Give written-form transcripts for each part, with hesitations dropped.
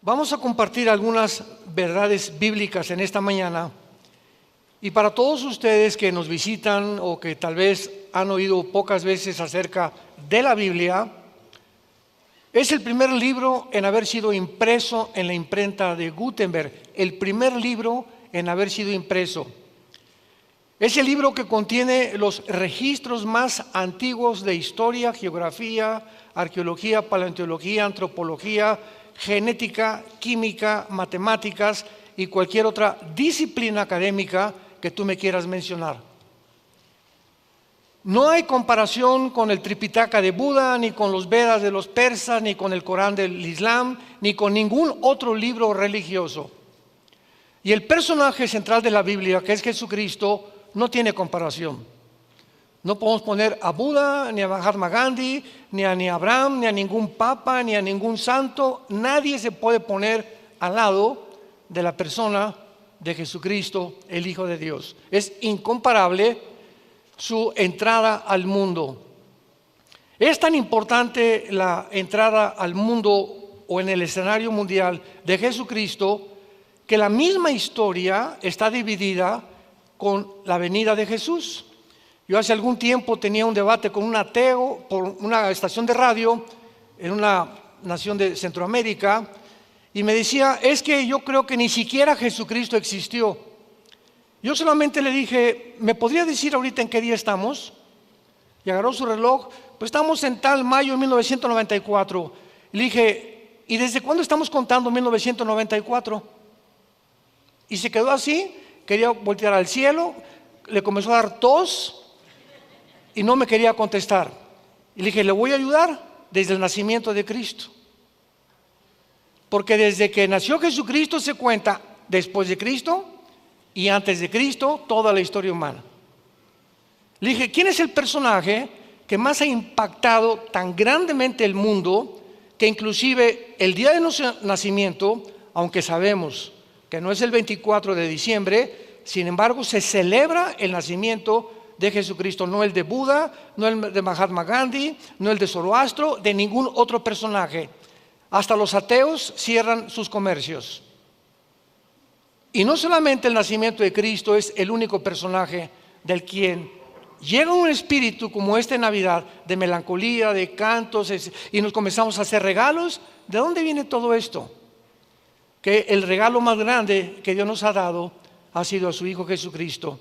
Vamos a compartir algunas verdades bíblicas en esta mañana, y para todos ustedes que nos visitan o que tal vez han oído pocas veces acerca de la Biblia, es el primer libro en haber sido impreso en la imprenta de Gutenberg, el primer libro en haber sido impreso. Es el libro que contiene los registros más antiguos de historia, geografía, arqueología, paleontología, antropología, genética, química, matemáticas y cualquier otra disciplina académica que tú me quieras mencionar. No hay comparación con el Tripitaka de Buda, ni con los Vedas de los persas, ni con el Corán del Islam, ni con ningún otro libro religioso. Y el personaje central de la Biblia, que es Jesucristo, no tiene comparación. No podemos poner a Buda, ni a Mahatma Gandhi, ni a Abraham, ni a ningún papa, ni a ningún santo. Nadie se puede poner al lado de la persona de Jesucristo, el Hijo de Dios. Es incomparable su entrada al mundo. Es tan importante la entrada al mundo o en el escenario mundial de Jesucristo que la misma historia está dividida con la venida de Jesús. Yo hace algún tiempo tenía un debate con un ateo por una estación de radio en una nación de Centroamérica, y me decía, es que yo creo que ni siquiera Jesucristo existió. Yo solamente le dije, ¿me podría decir ahorita en qué día estamos? Y agarró su reloj, pues estamos en tal mayo de 1994. Y le dije, ¿y desde cuándo estamos contando 1994? Y se quedó así, quería voltear al cielo, le comenzó a dar tos y no me quería contestar. Y le dije, le voy a ayudar desde el nacimiento de Cristo. Porque desde que nació Jesucristo se cuenta después de Cristo y antes de Cristo toda la historia humana. Le dije, ¿quién es el personaje que más ha impactado tan grandemente el mundo que inclusive el día de nuestro nacimiento, aunque sabemos que no es el 24 de diciembre, sin embargo se celebra el nacimiento de Jesucristo, no el de Buda, no el de Mahatma Gandhi, no el de Zoroastro, de ningún otro personaje? Hasta los ateos cierran sus comercios. Y no solamente el nacimiento de Cristo es el único personaje del quien llega un espíritu como este en Navidad, de melancolía, de cantos, y nos comenzamos a hacer regalos. ¿De dónde viene todo esto? Que el regalo más grande que Dios nos ha dado ha sido a su Hijo Jesucristo,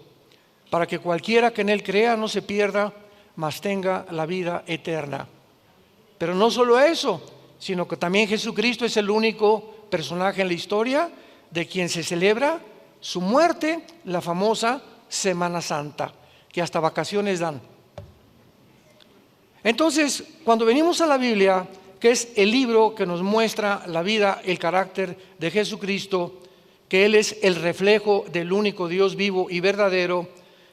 para que cualquiera que en Él crea no se pierda, mas tenga la vida eterna. Pero no solo eso, sino que también Jesucristo es el único personaje en la historia de quien se celebra su muerte, la famosa Semana Santa, que hasta vacaciones dan. Entonces, cuando venimos a la Biblia, que es el libro que nos muestra la vida, el carácter de Jesucristo, que Él es el reflejo del único Dios vivo y verdadero,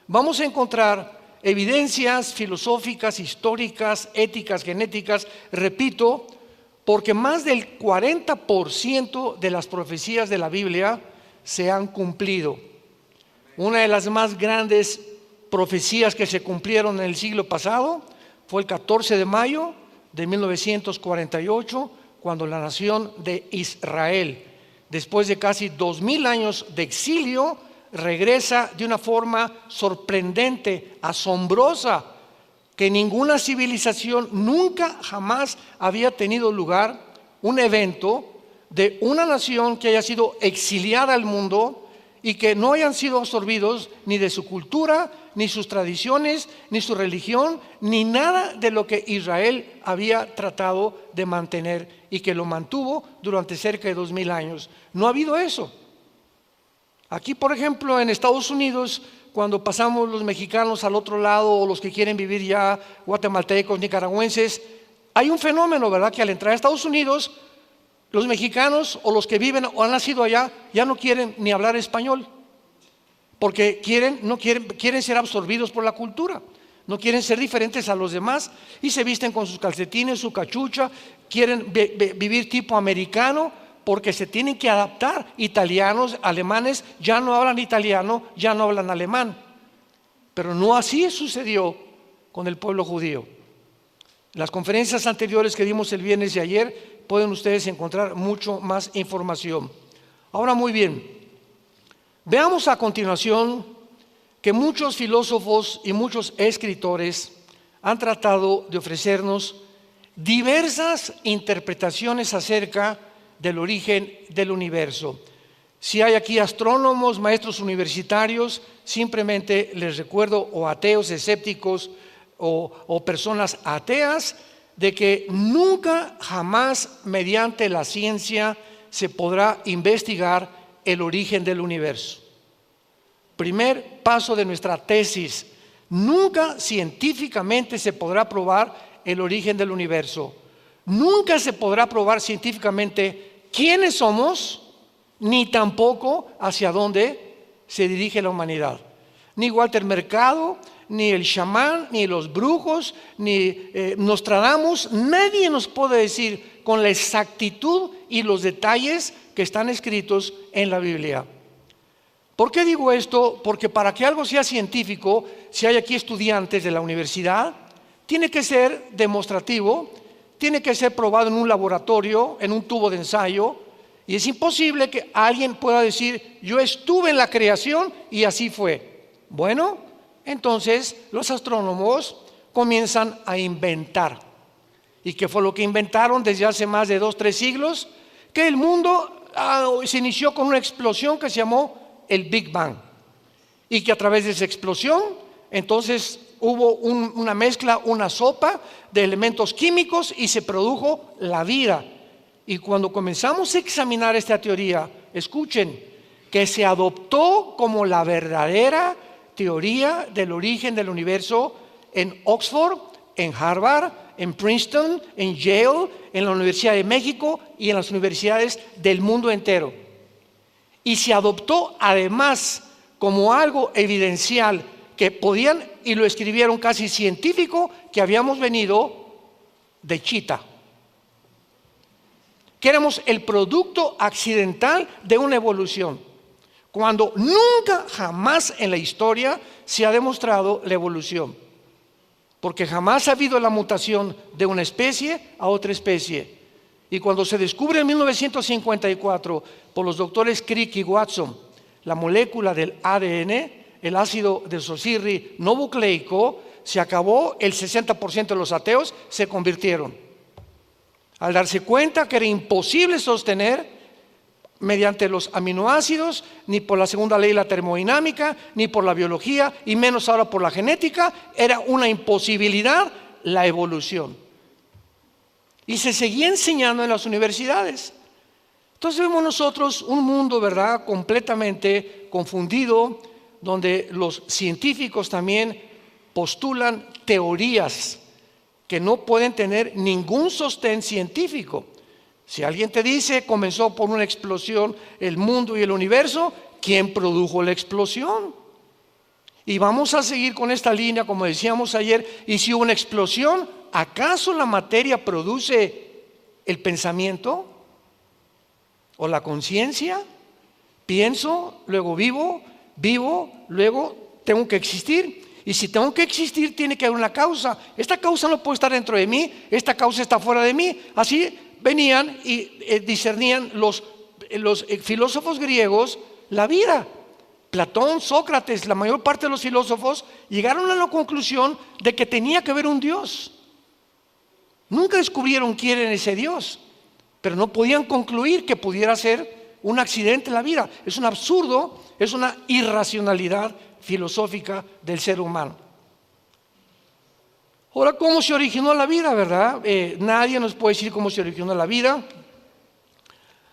vamos a encontrar evidencias filosóficas, históricas, éticas, genéticas, repito, porque más del 40% de las profecías de la Biblia se han cumplido. Una de las más grandes profecías que se cumplieron en el siglo pasado fue el 14 de mayo de 1948, cuando la nación de Israel, después de casi 2000 años de exilio, regresa de una forma sorprendente, asombrosa, que ninguna civilización nunca jamás había tenido lugar, un evento de una nación que haya sido exiliada al mundo y que no hayan sido absorbidos ni de su cultura, ni sus tradiciones, ni su religión, ni nada de lo que Israel había tratado de mantener y que lo mantuvo durante cerca de 2000 años. No ha habido eso. Aquí, por ejemplo, en Estados Unidos, cuando pasamos los mexicanos al otro lado, o los que quieren vivir ya, guatemaltecos, nicaragüenses, hay un fenómeno, ¿verdad? Que al entrar a Estados Unidos, los mexicanos o los que viven o han nacido allá ya no quieren ni hablar español, porque quieren ser absorbidos por la cultura, no quieren ser diferentes a los demás y se visten con sus calcetines, su cachucha, quieren vivir tipo americano porque se tienen que adaptar. Italianos, alemanes ya no hablan italiano, ya no hablan alemán, pero no así sucedió con el pueblo judío. En las conferencias anteriores que dimos el viernes y ayer pueden ustedes encontrar mucho más información. Ahora, muy bien, veamos a continuación que muchos filósofos y muchos escritores han tratado de ofrecernos diversas interpretaciones acerca del origen del universo. Si hay aquí astrónomos, maestros universitarios, simplemente les recuerdo, o ateos, escépticos, o personas ateas, de que nunca jamás mediante la ciencia se podrá investigar el origen del universo. Primer paso de nuestra tesis: nunca científicamente se podrá probar el origen del universo. Nunca se podrá probar científicamente quiénes somos, ni tampoco hacia dónde se dirige la humanidad. Ni Walter Mercado, ni el chamán, ni los brujos, ni Nostradamus, nadie nos puede decir con la exactitud y los detalles que están escritos en la Biblia. ¿Por qué digo esto? Porque para que algo sea científico, si hay aquí estudiantes de la universidad, tiene que ser demostrativo, tiene que ser probado en un laboratorio, en un tubo de ensayo, y es imposible que alguien pueda decir: yo estuve en la creación y así fue. Bueno, entonces los astrónomos comienzan a inventar. ¿Y qué fue lo que inventaron desde hace más de 2-3 siglos? Que el mundo se inició con una explosión que se llamó el Big Bang, y que a través de esa explosión entonces hubo una mezcla, una sopa de elementos químicos, y se produjo la vida. Y cuando comenzamos a examinar esta teoría, escuchen, que se adoptó como la verdadera teoría del origen del universo en Oxford, en Harvard, en Princeton, en Yale, en la Universidad de México y en las universidades del mundo entero. Y se adoptó además como algo evidencial que podían, y lo escribieron casi científico, que habíamos venido de Chita, que éramos el producto accidental de una evolución, cuando nunca jamás en la historia se ha demostrado la evolución, porque jamás ha habido la mutación de una especie a otra especie. Y cuando se descubre en 1954 por los doctores Crick y Watson la molécula del ADN, el ácido desoxirribonucleico, se acabó. El 60% de los ateos se convirtieron, al darse cuenta que era imposible sostener mediante los aminoácidos, ni por la segunda ley de la termodinámica, ni por la biología, y menos ahora por la genética. Era una imposibilidad la evolución. Y se seguía enseñando en las universidades. Entonces vemos nosotros un mundo, ¿verdad?, completamente confundido, donde los científicos también postulan teorías que no pueden tener ningún sostén científico. Si alguien te dice comenzó por una explosión el mundo y el universo, ¿quién produjo la explosión? Y vamos a seguir con esta línea, como decíamos ayer. Y si hubo una explosión, ¿acaso la materia produce el pensamiento o la conciencia? Pienso, luego vivo, vivo, luego tengo que existir. Y si tengo que existir, tiene que haber una causa. Esta causa no puede estar dentro de mí, esta causa está fuera de mí. Así venían y discernían los filósofos griegos la vida. Platón, Sócrates, la mayor parte de los filósofos llegaron a la conclusión de que tenía que haber un Dios. Nunca descubrieron quién era ese Dios, pero no podían concluir que pudiera ser un accidente en la vida. Es un absurdo, es una irracionalidad filosófica del ser humano. Ahora, ¿cómo se originó la vida, verdad? Nadie nos puede decir cómo se originó la vida.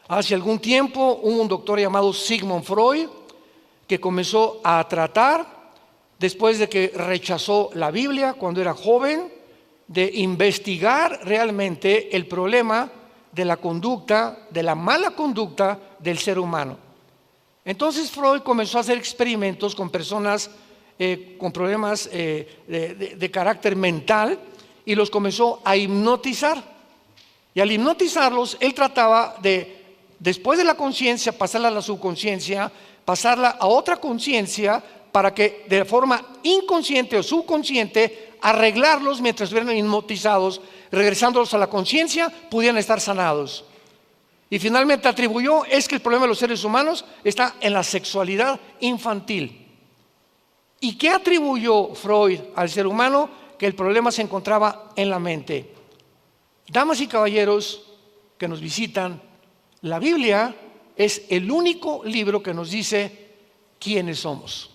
Hace algún tiempo hubo un doctor llamado Sigmund Freud que comenzó a tratar, después de que rechazó la Biblia cuando era joven, de investigar realmente el problema de la conducta, de la mala conducta del ser humano. Entonces Freud comenzó a hacer experimentos con personas con problemas de carácter mental, y los comenzó a hipnotizar. Y al hipnotizarlos, él trataba de, después de la conciencia, pasarla a la subconsciencia, pasarla a otra conciencia, para que de forma inconsciente o subconsciente arreglarlos mientras estuvieran hipnotizados, regresándolos a la conciencia, pudieran estar sanados. Y finalmente atribuyó es que el problema de los seres humanos está en la sexualidad infantil. ¿Y qué atribuyó Freud al ser humano? Que el problema se encontraba en la mente. Damas y caballeros que nos visitan, la Biblia es el único libro que nos dice quiénes somos.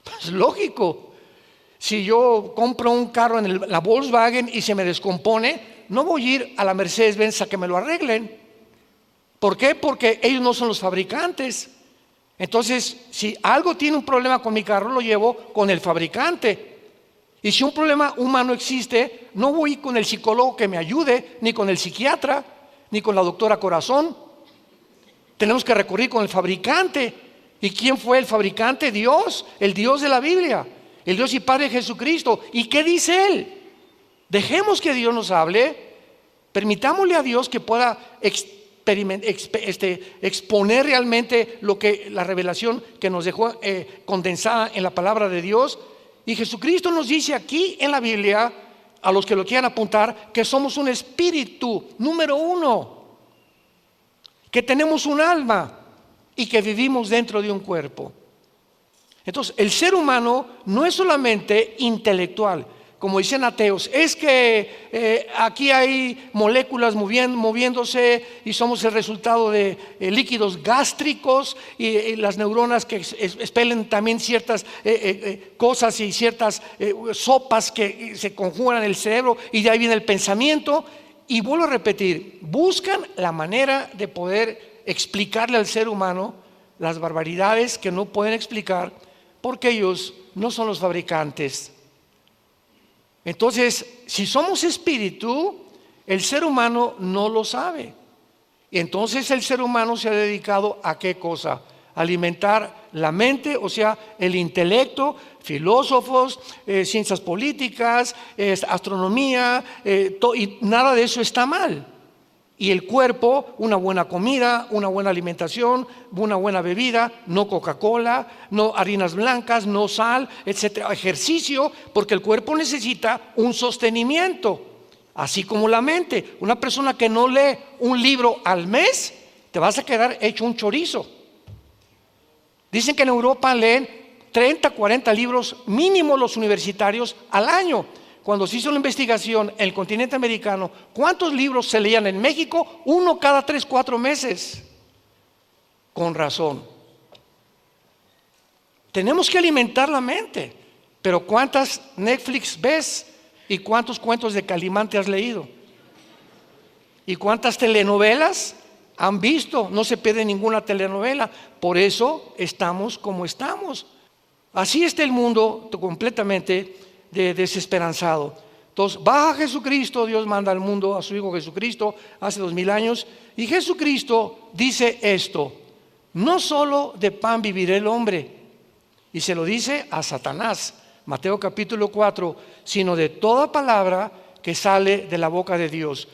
Pues lógico, si yo compro un carro en la Volkswagen y se me descompone, no voy a ir a la Mercedes-Benz a que me lo arreglen. ¿Por qué? Porque ellos no son los fabricantes. Entonces, si algo tiene un problema con mi carro, lo llevo con el fabricante. Y si un problema humano existe, no voy con el psicólogo que me ayude, ni con el psiquiatra, ni con la doctora Corazón. Tenemos que recurrir con el fabricante. ¿Y quién fue el fabricante? Dios, el Dios de la Biblia, el Dios y Padre de Jesucristo. ¿Y qué dice Él? Dejemos que Dios nos hable, permitámosle a Dios que pueda exponer realmente lo que la revelación que nos dejó condensada en la palabra de Dios. Y Jesucristo nos dice aquí en la Biblia, a los que lo quieran apuntar, que somos un espíritu, número uno, que tenemos un alma y que vivimos dentro de un cuerpo. Entonces, el ser humano no es solamente intelectual, como dicen ateos, es que aquí hay moléculas moviéndose y somos el resultado de líquidos gástricos y las neuronas que expelen también ciertas cosas y ciertas sopas que se conjugan en el cerebro y de ahí viene el pensamiento. Y vuelvo a repetir, buscan la manera de poder explicarle al ser humano las barbaridades que no pueden explicar porque ellos no son los fabricantes. Entonces, si somos espíritu, el ser humano no lo sabe. Y entonces el ser humano se ha dedicado a ¿qué cosa? Alimentar la mente, o sea, el intelecto, filósofos, ciencias políticas, astronomía, y nada de eso está mal. Y el cuerpo, una buena comida, una buena alimentación, una buena bebida, no Coca-Cola, no harinas blancas, no sal, etcétera. Ejercicio, porque el cuerpo necesita un sostenimiento, así como la mente. Una persona que no lee un libro al mes, te vas a quedar hecho un chorizo. Dicen que en Europa leen 30, 40 libros mínimo los universitarios al año. Cuando se hizo la investigación en el continente americano, ¿cuántos libros se leían en México? 1 cada 3, 4 meses. Con razón. Tenemos que alimentar la mente. Pero ¿cuántas Netflix ves? ¿Y cuántos cuentos de Calimán te has leído? ¿Y cuántas telenovelas han visto? No se pierde ninguna telenovela. Por eso estamos como estamos. Así está el mundo completamente desesperanzado. Entonces baja Jesucristo, Dios manda al mundo a su Hijo Jesucristo hace 2000 años y Jesucristo dice esto: no solo de pan vivirá el hombre, y se lo dice a Satanás, Mateo capítulo 4, sino de toda palabra que sale de la boca de Dios.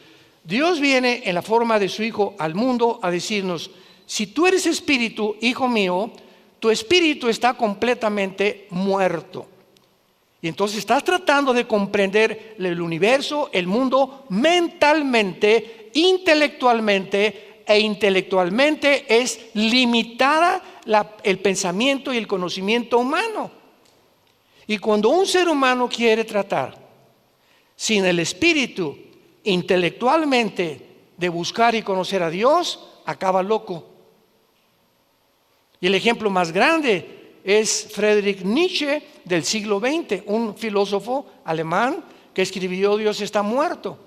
Dios viene en la forma de su Hijo al mundo a decirnos: si tú eres espíritu, hijo mío, tu espíritu está completamente muerto. Y entonces estás tratando de comprender el universo, el mundo, mentalmente, intelectualmente, e intelectualmente es limitada el pensamiento y el conocimiento humano. Y cuando un ser humano quiere tratar sin el espíritu, intelectualmente, de buscar y conocer a Dios, acaba loco. Y el ejemplo más grande es Friedrich Nietzsche del siglo XX, un filósofo alemán que escribió Dios está muerto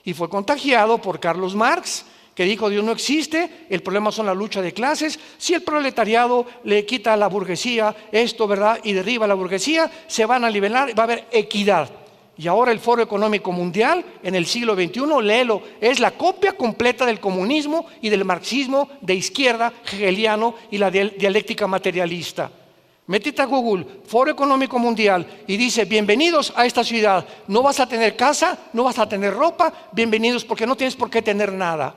y fue contagiado por Carlos Marx, que dijo Dios no existe, el problema son la lucha de clases. Si el proletariado le quita a la burguesía esto, ¿verdad?, y derriba a la burguesía, se van a nivelar, va a haber equidad. Y ahora el Foro Económico Mundial en el siglo XXI, léelo, es la copia completa del comunismo y del marxismo de izquierda hegeliano y la dialéctica materialista. Métete a Google, Foro Económico Mundial, y dice: bienvenidos a esta ciudad, no vas a tener casa, no vas a tener ropa, bienvenidos porque no tienes por qué tener nada.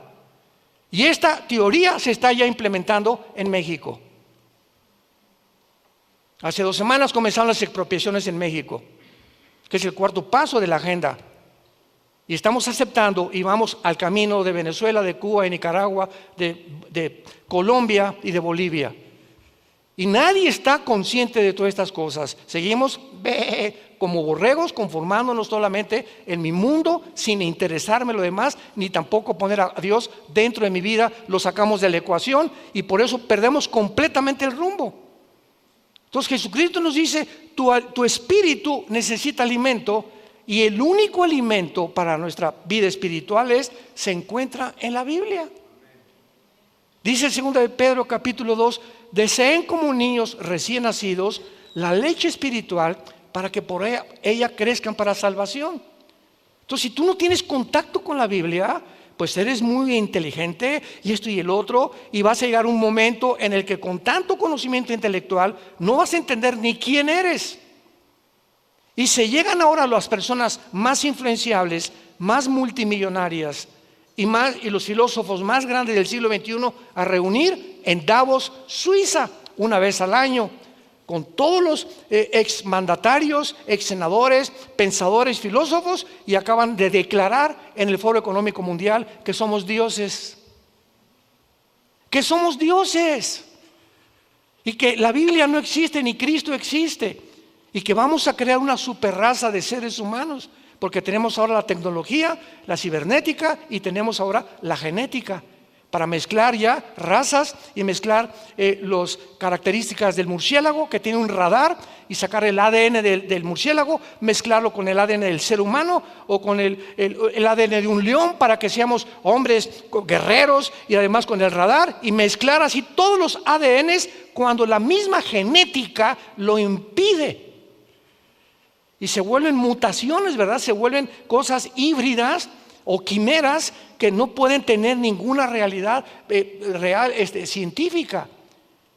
Y esta teoría se está ya implementando en México. Hace 2 semanas comenzaron las expropiaciones en México, que es el cuarto paso de la agenda. Y estamos aceptando y vamos al camino de Venezuela, de Cuba, de Nicaragua, de Colombia y de Bolivia. Y nadie está consciente de todas estas cosas. Seguimos como borregos, conformándonos solamente en mi mundo, sin interesarme lo demás, ni tampoco poner a Dios dentro de mi vida. Lo sacamos de la ecuación y por eso perdemos completamente el rumbo. Entonces Jesucristo nos dice, tu espíritu necesita alimento, y el único alimento para nuestra vida espiritual se encuentra en la Biblia. Dice el 2 de Pedro capítulo 2, deseen como niños recién nacidos la leche espiritual para que por ella crezcan para salvación. Entonces, si tú no tienes contacto con la Biblia, pues eres muy inteligente y esto y el otro, y vas a llegar un momento en el que con tanto conocimiento intelectual no vas a entender ni quién eres. Y se llegan ahora las personas más influenciables, más multimillonarias y los filósofos más grandes del siglo XXI a reunir en Davos, Suiza, una vez al año, con todos los exmandatarios, exsenadores, pensadores, filósofos, y acaban de declarar en el Foro Económico Mundial que somos dioses. Que somos dioses. Y que la Biblia no existe ni Cristo existe. Y que vamos a crear una superraza de seres humanos, porque tenemos ahora la tecnología, la cibernética, y tenemos ahora la genética para mezclar ya razas y mezclar las características del murciélago, que tiene un radar, y sacar el ADN del murciélago, mezclarlo con el ADN del ser humano o con el ADN de un león para que seamos hombres guerreros, y además con el radar, y mezclar así todos los ADNs cuando la misma genética lo impide. Y se vuelven mutaciones, ¿verdad? Se vuelven cosas híbridas o quimeras que no pueden tener ninguna realidad real, científica.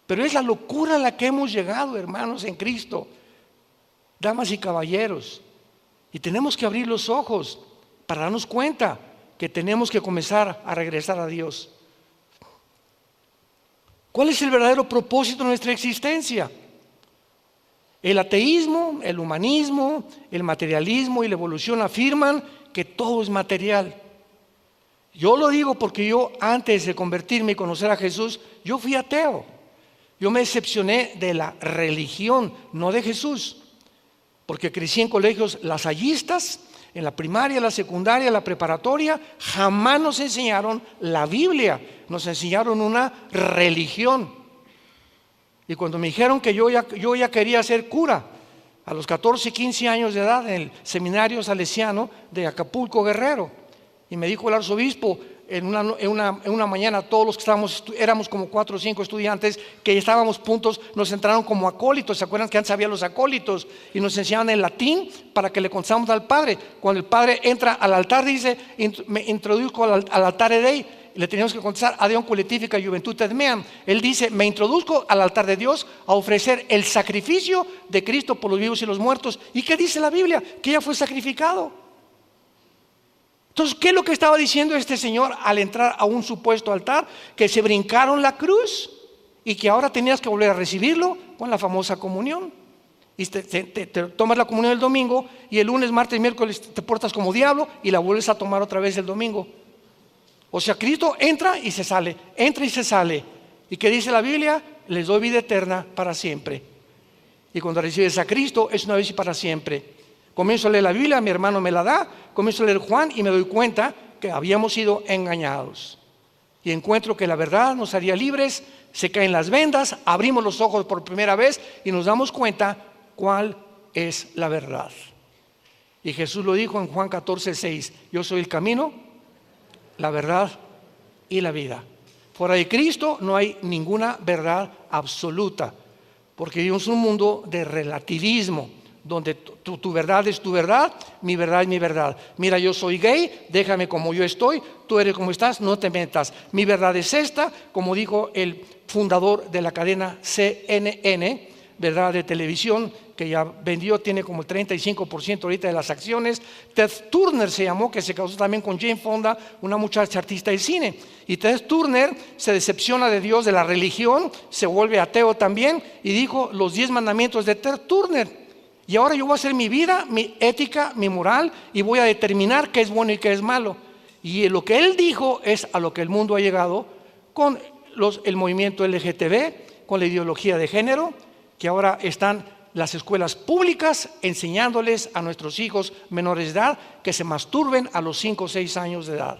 Pero es la locura a la que hemos llegado, hermanos, en Cristo, damas y caballeros. Y tenemos que abrir los ojos para darnos cuenta que tenemos que comenzar a regresar a Dios. ¿Cuál es el verdadero propósito de nuestra existencia? El ateísmo, el humanismo, el materialismo y la evolución afirman que todo es material. Yo lo digo porque yo, antes de convertirme y conocer a Jesús, yo fui ateo. Yo me decepcioné de la religión, no de Jesús, porque crecí en colegios lasallistas, en la primaria, la secundaria, la preparatoria. Jamás nos enseñaron la Biblia, nos enseñaron una religión. Y cuando me dijeron que yo ya quería ser cura, a los 14, 15 años de edad, en el seminario salesiano de Acapulco, Guerrero, y me dijo el arzobispo en una mañana, todos los que éramos como 4 o 5 estudiantes que estábamos puntos, nos entraron como acólitos. ¿Se acuerdan que antes había los acólitos? Y nos enseñaban el latín para que le contáramos al Padre. Cuando el Padre entra al altar, dice, me introduzco al altare Dei. Le teníamos que contestar Adeum Coletifica Juventutem Meam. Él dice, me introduzco al altar de Dios a ofrecer el sacrificio de Cristo por los vivos y los muertos. ¿Y qué dice la Biblia? Que ya fue sacrificado. Entonces, ¿qué es lo que estaba diciendo este señor al entrar a un supuesto altar? Que se brincaron la cruz y que ahora tenías que volver a recibirlo con la famosa comunión. Y te tomas la comunión el domingo, y el lunes, martes y miércoles te portas como diablo y la vuelves a tomar otra vez el domingo. O sea, Cristo entra y se sale, entra y se sale. ¿Y qué dice la Biblia? Les doy vida eterna para siempre. Y cuando recibes a Cristo es una vez y para siempre. Comienzo a leer la Biblia, mi hermano me la da, comienzo a leer Juan y me doy cuenta que habíamos sido engañados. Y encuentro que la verdad nos haría libres, se caen las vendas, abrimos los ojos por primera vez y nos damos cuenta cuál es la verdad. Y Jesús lo dijo en Juan 14:6, yo soy el camino, la verdad y la vida. Fuera de Cristo no hay ninguna verdad absoluta, porque vivimos un mundo de relativismo, donde tu verdad es tu verdad, mi verdad es mi verdad. Mira, yo soy gay, déjame como yo estoy, tú eres como estás, no te metas. Mi verdad es esta, como dijo el fundador de la cadena CNN, ¿verdad?, de televisión, que ya vendió, tiene como el 35% ahorita de las acciones. Ted Turner se llamó, que se casó también con Jane Fonda, una muchacha artista de cine. Y Ted Turner se decepciona de Dios, de la religión, se vuelve ateo también, y dijo los 10 mandamientos de Ted Turner. Y ahora yo voy a hacer mi vida, mi ética, mi moral, y voy a determinar qué es bueno y qué es malo. Y lo que él dijo es a lo que el mundo ha llegado con el movimiento LGTB, con la ideología de género, que ahora están las escuelas públicas enseñándoles a nuestros hijos menores de edad que se masturben a los 5 o 6 años de edad,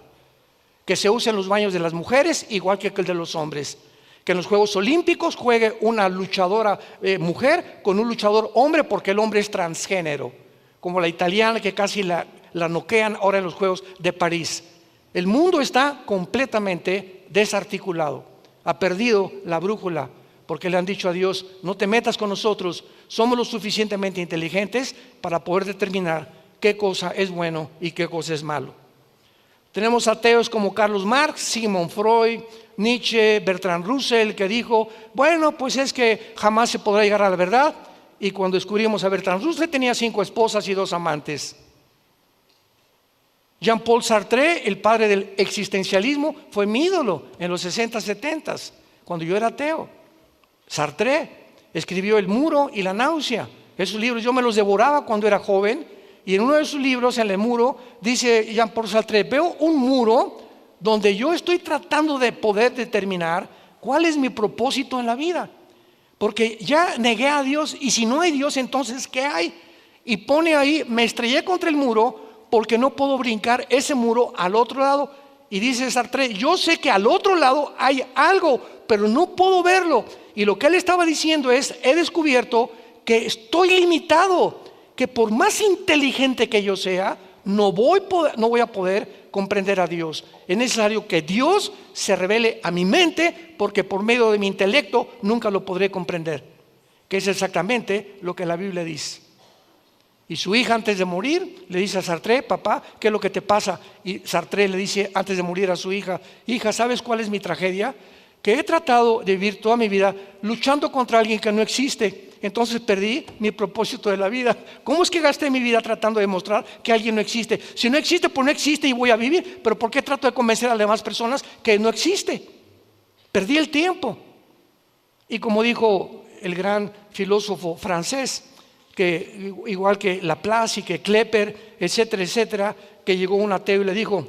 que se usen los baños de las mujeres igual que el de los hombres, que en los Juegos Olímpicos juegue una luchadora mujer con un luchador hombre porque el hombre es transgénero, como la italiana que casi la noquean ahora en los Juegos de París. El mundo está completamente desarticulado, ha perdido la brújula, porque le han dicho a Dios: no te metas con nosotros, somos lo suficientemente inteligentes para poder determinar qué cosa es bueno y qué cosa es malo. Tenemos ateos como Carlos Marx, Sigmund Freud, Nietzsche, Bertrand Russell, que dijo: bueno, pues es que jamás se podrá llegar a la verdad. Y cuando descubrimos a Bertrand Russell, tenía 5 esposas y 2 amantes. Jean-Paul Sartre, el padre del existencialismo, fue mi ídolo en los 60, 70, cuando yo era ateo. Sartre escribió El muro y la náusea. Esos libros yo me los devoraba cuando era joven, y en uno de sus libros, en El muro, dice Jean-Paul Sartre: veo un muro donde yo estoy tratando de poder determinar cuál es mi propósito en la vida, porque ya negué a Dios, y si no hay Dios, entonces ¿qué hay? Y pone ahí: me estrellé contra el muro porque no puedo brincar ese muro al otro lado. Y dice Sartre: yo sé que al otro lado hay algo, pero no puedo verlo. Y lo que él estaba diciendo es: he descubierto que estoy limitado, que por más inteligente que yo sea, no voy a poder comprender a Dios. Es necesario que Dios se revele a mi mente, porque por medio de mi intelecto nunca lo podré comprender, que es exactamente lo que la Biblia dice. Y su hija, antes de morir, le dice a Sartre: papá, ¿qué es lo que te pasa? Y Sartre le dice antes de morir a su hija: hija, ¿sabes cuál es mi tragedia? Que he tratado de vivir toda mi vida luchando contra alguien que no existe. Entonces perdí mi propósito de la vida. ¿Cómo es que gasté mi vida tratando de demostrar que alguien no existe? Si no existe, pues no existe y voy a vivir. Pero ¿por qué trato de convencer a las demás personas que no existe? Perdí el tiempo. Y como dijo el gran filósofo francés, que igual que Laplace y que Klepper, etcétera, etcétera, que llegó un ateo y le dijo: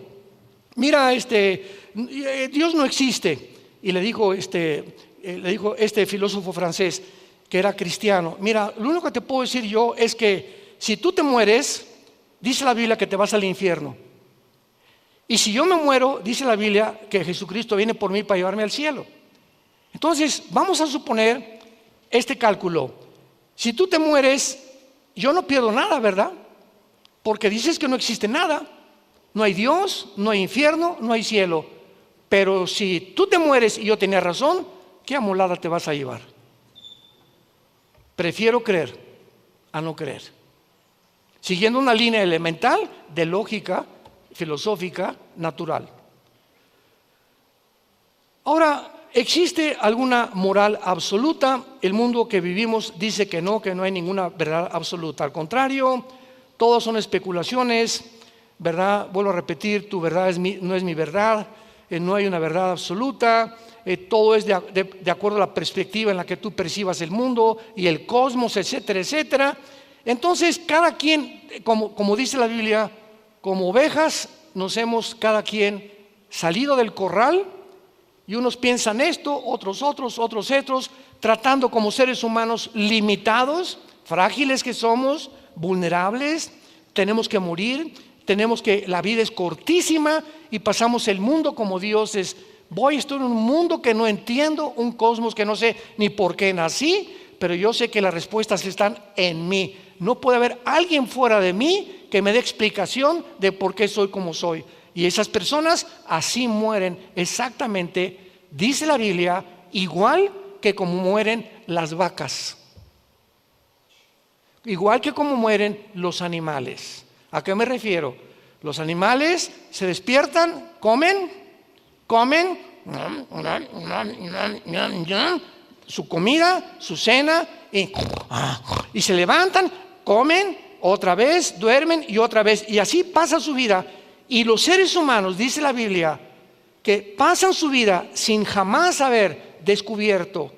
mira, Dios no existe. Y le dijo este filósofo francés, que era cristiano: mira, lo único que te puedo decir yo es que si tú te mueres, dice la Biblia que te vas al infierno. Y si yo me muero, dice la Biblia que Jesucristo viene por mí para llevarme al cielo. Entonces, vamos a suponer este cálculo: si tú te mueres, yo no pierdo nada, ¿verdad? Porque dices que no existe nada. No hay Dios, no hay infierno, no hay cielo. Pero si tú te mueres y yo tenía razón, ¿qué amolada te vas a llevar? Prefiero creer a no creer, siguiendo una línea elemental de lógica filosófica natural. Ahora, ¿existe alguna moral absoluta? El mundo que vivimos dice que no hay ninguna verdad absoluta. Al contrario, todas son especulaciones, ¿verdad? Vuelvo a repetir: tu verdad no es mi verdad, no hay una verdad absoluta, todo es de acuerdo a la perspectiva en la que tú percibas el mundo y el cosmos, etcétera, etcétera. Entonces, cada quien, como dice la Biblia, como ovejas nos hemos cada quien salido del corral. Y unos piensan esto, otros, tratando como seres humanos limitados, frágiles que somos, vulnerables, tenemos que morir, la vida es cortísima y pasamos el mundo como dioses. Estoy en un mundo que no entiendo, un cosmos que no sé ni por qué nací, pero yo sé que las respuestas están en mí. No puede haber alguien fuera de mí que me dé explicación de por qué soy como soy. Y esas personas así mueren exactamente, dice la Biblia, igual que como mueren las vacas, igual que como mueren los animales. ¿A qué me refiero? Los animales se despiertan, comen, su comida, su cena, y se levantan, comen, otra vez, duermen y otra vez. Y así pasa su vida. Y los seres humanos, dice la Biblia, que pasan su vida sin jamás haber descubierto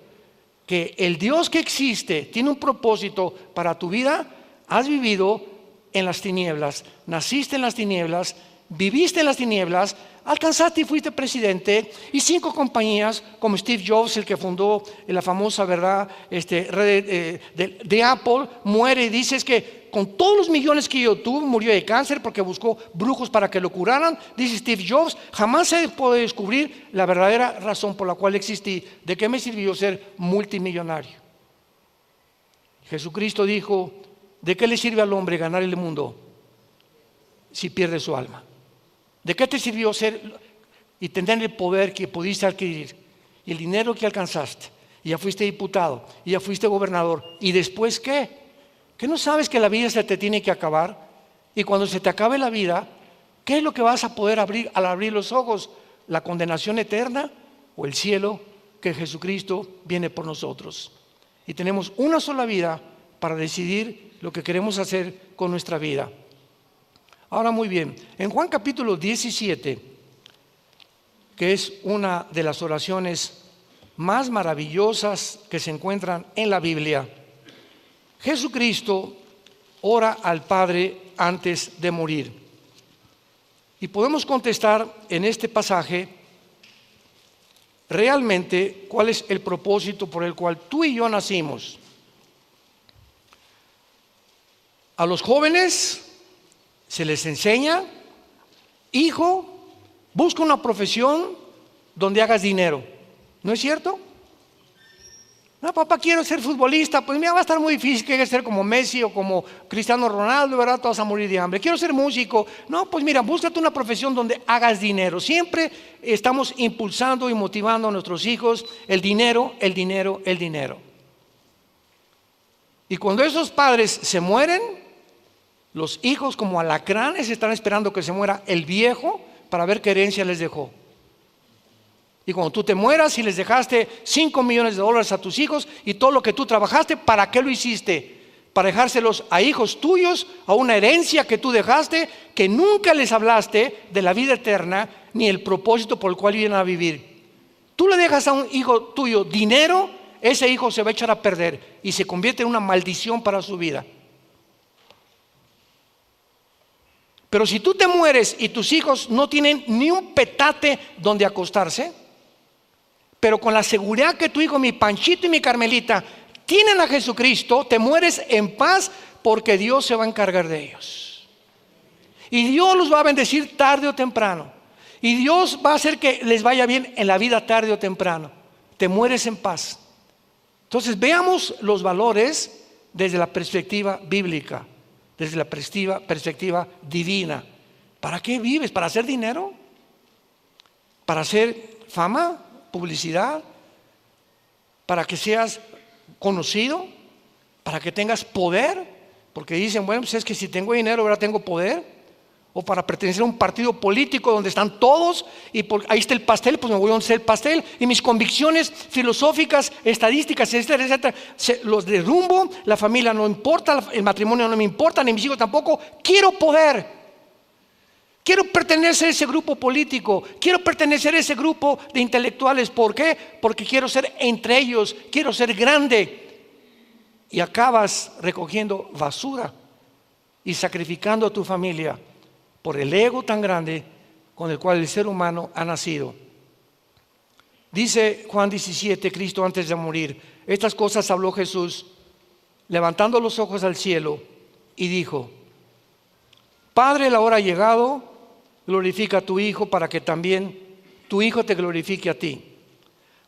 que el Dios que existe tiene un propósito para tu vida. Has vivido en las tinieblas, naciste en las tinieblas, viviste en las tinieblas, alcanzaste y fuiste presidente, y 5 compañías como Steve Jobs, el que fundó la famosa red de Apple, muere y dices que con todos los millones que yo tuve, murió de cáncer porque buscó brujos para que lo curaran. Dice Steve Jobs, jamás se puede descubrir la verdadera razón por la cual existí. ¿De qué me sirvió ser multimillonario? Jesucristo dijo, ¿de qué le sirve al hombre ganar el mundo si pierde su alma? ¿De qué te sirvió ser y tener el poder que pudiste adquirir y el dinero que alcanzaste? Y ya fuiste diputado, y ya fuiste gobernador. ¿Y después qué? ¿Que no sabes que la vida se te tiene que acabar? Y cuando se te acabe la vida, ¿qué es lo que vas a poder abrir al abrir los ojos? ¿La condenación eterna o el cielo que Jesucristo viene por nosotros? Y tenemos una sola vida para decidir lo que queremos hacer con nuestra vida. Ahora muy bien, en Juan capítulo 17, que es una de las oraciones más maravillosas que se encuentran en la Biblia, Jesucristo ora al Padre antes de morir. Y podemos contestar en este pasaje realmente cuál es el propósito por el cual tú y yo nacimos. A los jóvenes se les enseña, hijo, busca una profesión donde hagas dinero. ¿No es cierto? No, papá, quiero ser futbolista. Pues mira, va a estar muy difícil, que ser como Messi o como Cristiano Ronaldo, ¿verdad? Te vas a morir de hambre. Quiero ser músico. No, pues mira, búscate una profesión donde hagas dinero. Siempre estamos impulsando y motivando a nuestros hijos el dinero, el dinero, el dinero. Y cuando esos padres se mueren, los hijos como alacranes están esperando que se muera el viejo para ver qué herencia les dejó. Y cuando tú te mueras y les dejaste $5 millones a tus hijos y todo lo que tú trabajaste, ¿para qué lo hiciste? Para dejárselos a hijos tuyos, a una herencia que tú dejaste, que nunca les hablaste de la vida eterna ni el propósito por el cual iban a vivir. Tú le dejas a un hijo tuyo dinero, ese hijo se va a echar a perder y se convierte en una maldición para su vida. Pero si tú te mueres y tus hijos no tienen ni un petate donde acostarse, pero con la seguridad que tu hijo, mi Panchito y mi Carmelita, tienen a Jesucristo, te mueres en paz porque Dios se va a encargar de ellos. Y Dios los va a bendecir tarde o temprano. Y Dios va a hacer que les vaya bien en la vida tarde o temprano. Te mueres en paz. Entonces veamos los valores desde la perspectiva bíblica, desde la perspectiva divina. ¿Para qué vives? ¿Para hacer dinero? ¿Para hacer fama? ¿Publicidad? ¿Para que seas conocido? ¿Para que tengas poder? Porque dicen, bueno, pues es que si tengo dinero ahora tengo poder. O para pertenecer a un partido político donde están todos y ahí está el pastel, pues me voy a donde está el pastel y mis convicciones filosóficas, estadísticas, etcétera, etcétera, los derrumbo. La familia no importa, el matrimonio no me importa, ni mis hijos tampoco. Quiero poder, quiero pertenecer a ese grupo político, quiero pertenecer a ese grupo de intelectuales. ¿Por qué? Porque quiero ser entre ellos, quiero ser grande. Y acabas recogiendo basura y sacrificando a tu familia por el ego tan grande con el cual el ser humano ha nacido. Dice Juan 17, Cristo antes de morir, estas cosas habló Jesús, levantando los ojos al cielo, y dijo: Padre, la hora ha llegado, glorifica a tu Hijo para que también tu Hijo te glorifique a ti.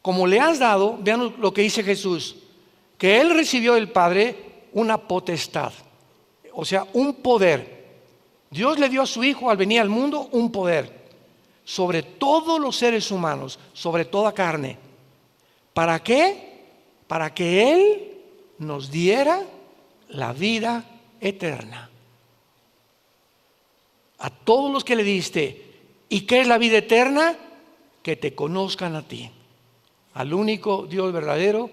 Como le has dado, vean lo que dice Jesús, que Él recibió del Padre una potestad, o sea, un poder. Dios le dio a su Hijo al venir al mundo un poder sobre todos los seres humanos, sobre toda carne. ¿Para qué? Para que Él nos diera la vida eterna. A todos los que le diste. ¿Y qué es la vida eterna? Que te conozcan a ti, al único Dios verdadero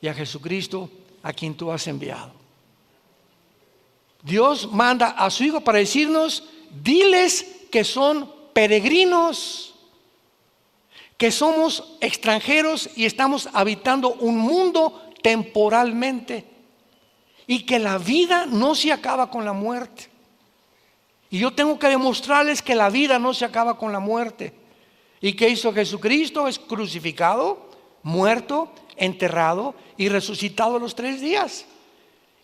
y a Jesucristo a quien tú has enviado. Dios manda a su Hijo para decirnos: diles que son peregrinos, que somos extranjeros y estamos habitando un mundo temporalmente, y que la vida no se acaba con la muerte. Y yo tengo que demostrarles que la vida no se acaba con la muerte. ¿Y qué hizo Jesucristo? Es crucificado, muerto, enterrado y resucitado a los 3 días.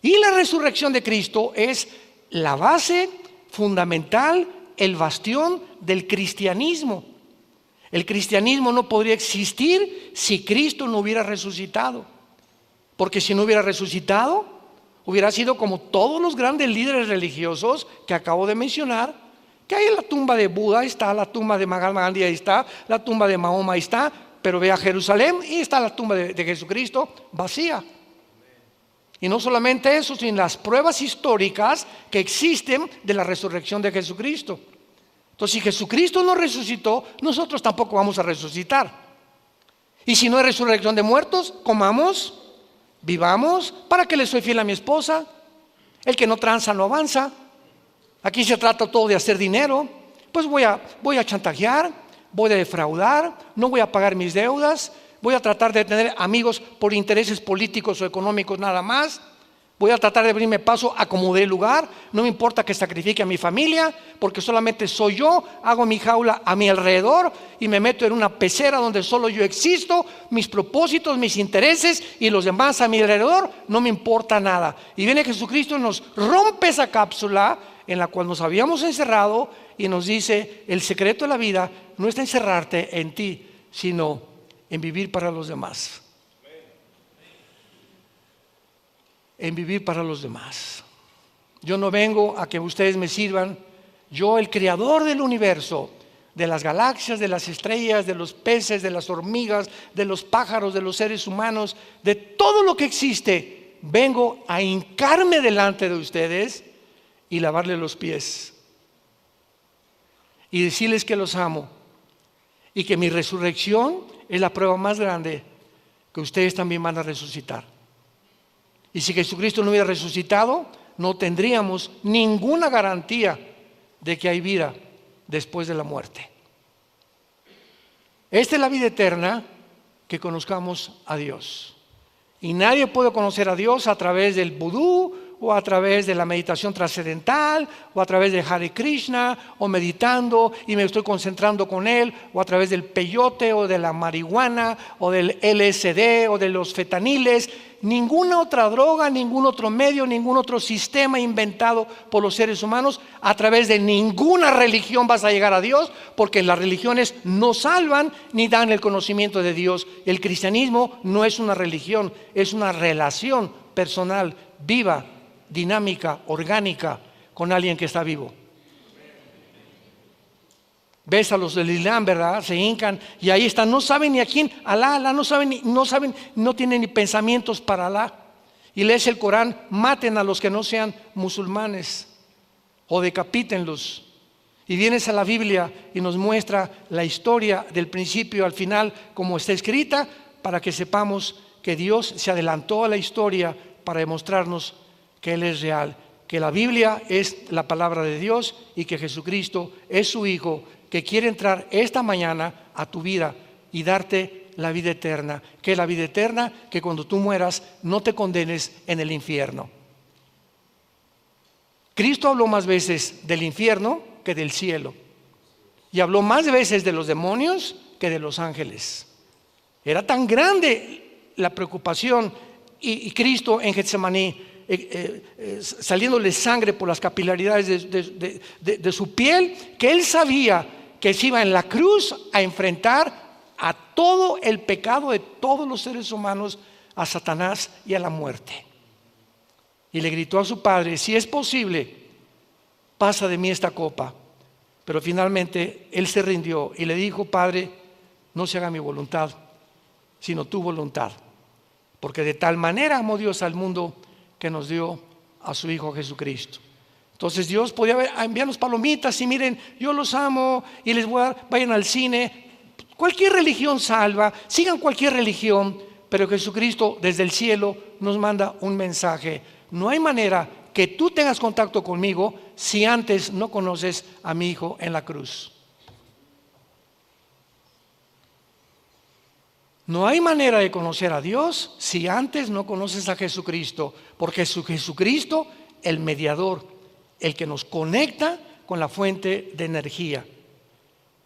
Y la resurrección de Cristo es la base fundamental, el bastión del cristianismo. El cristianismo no podría existir si Cristo no hubiera resucitado. Porque si no hubiera resucitado, hubiera sido como todos los grandes líderes religiosos que acabo de mencionar, que hay en la tumba de Buda, ahí está la tumba de Mahatma Gandhi, ahí está la tumba de Mahoma, ahí está, pero ve a Jerusalén y está la tumba de Jesucristo vacía. Y no solamente eso, sino las pruebas históricas que existen de la resurrección de Jesucristo. Entonces, si Jesucristo no resucitó, nosotros tampoco vamos a resucitar. Y si no hay resurrección de muertos, comamos, vivamos. ¿Para qué le soy fiel a mi esposa? El que no tranza no avanza. Aquí se trata todo de hacer dinero. Pues voy a chantajear, voy a defraudar, no voy a pagar mis deudas, voy a tratar de tener amigos por intereses políticos o económicos nada más. Voy a tratar de abrirme paso a como dé lugar. No me importa que sacrifique a mi familia, porque solamente soy yo. Hago mi jaula a mi alrededor y me meto en una pecera donde solo yo existo. Mis propósitos, mis intereses y los demás a mi alrededor, no me importa nada. Y viene Jesucristo y nos rompe esa cápsula en la cual nos habíamos encerrado y nos dice: el secreto de la vida no está encerrarte en ti, sino en vivir para los demás. En vivir para los demás. Yo no vengo a que ustedes me sirvan. Yo, el creador del universo, de las galaxias, de las estrellas, de los peces, de las hormigas, de los pájaros, de los seres humanos, de todo lo que existe, vengo a hincarme delante de ustedes y lavarle los pies y decirles que los amo y que mi resurrección es la prueba más grande que ustedes también van a resucitar. Y si Jesucristo no hubiera resucitado, no tendríamos ninguna garantía de que hay vida después de la muerte. Esta es la vida eterna, que conozcamos a Dios. Y nadie puede conocer a Dios a través del vudú, o a través de la meditación trascendental, o a través de Hare Krishna, o meditando y me estoy concentrando con Él, o a través del peyote, o de la marihuana, o del LSD, o de los fetaniles. Ninguna otra droga, ningún otro medio, ningún otro sistema inventado por los seres humanos, a través de ninguna religión vas a llegar a Dios, porque las religiones no salvan ni dan el conocimiento de Dios. El cristianismo no es una religión, es una relación personal, viva, dinámica, orgánica, con alguien que está vivo. Ves a los del Islam, ¿verdad? Se hincan y ahí están, no saben ni a quién, Alá, no saben, no tienen ni pensamientos para Alá. Y lees el Corán: maten a los que no sean musulmanes o decapítenlos. Y vienes a la Biblia y nos muestra la historia del principio al final como está escrita, para que sepamos que Dios se adelantó a la historia para demostrarnos que Él es real, que la Biblia es la palabra de Dios y que Jesucristo es su Hijo, que quiere entrar esta mañana a tu vida y darte la vida eterna. ¿Qué es la vida eterna? Que cuando tú mueras no te condenes en el infierno. Cristo habló más veces del infierno que del cielo, y habló más veces de los demonios que de los ángeles. Era tan grande la preocupación, y Cristo en Getsemaní, saliéndole sangre por las capilaridades de su piel, que Él sabía que se iba en la cruz a enfrentar a todo el pecado de todos los seres humanos, a Satanás y a la muerte. Y le gritó a su Padre: si es posible, pasa de mí esta copa. Pero finalmente Él se rindió y le dijo: Padre, no se haga mi voluntad, sino tu voluntad. Porque de tal manera amó Dios al mundo, que nos dio a su Hijo Jesucristo. Entonces Dios podía enviarnos palomitas y miren, yo los amo y les voy a dar, vayan al cine. Cualquier religión salva, sigan cualquier religión, pero Jesucristo desde el cielo nos manda un mensaje. No hay manera que tú tengas contacto conmigo si antes no conoces a mi Hijo en la cruz. No hay manera de conocer a Dios si antes no conoces a Jesucristo, porque es Jesucristo el mediador, el que nos conecta con la fuente de energía.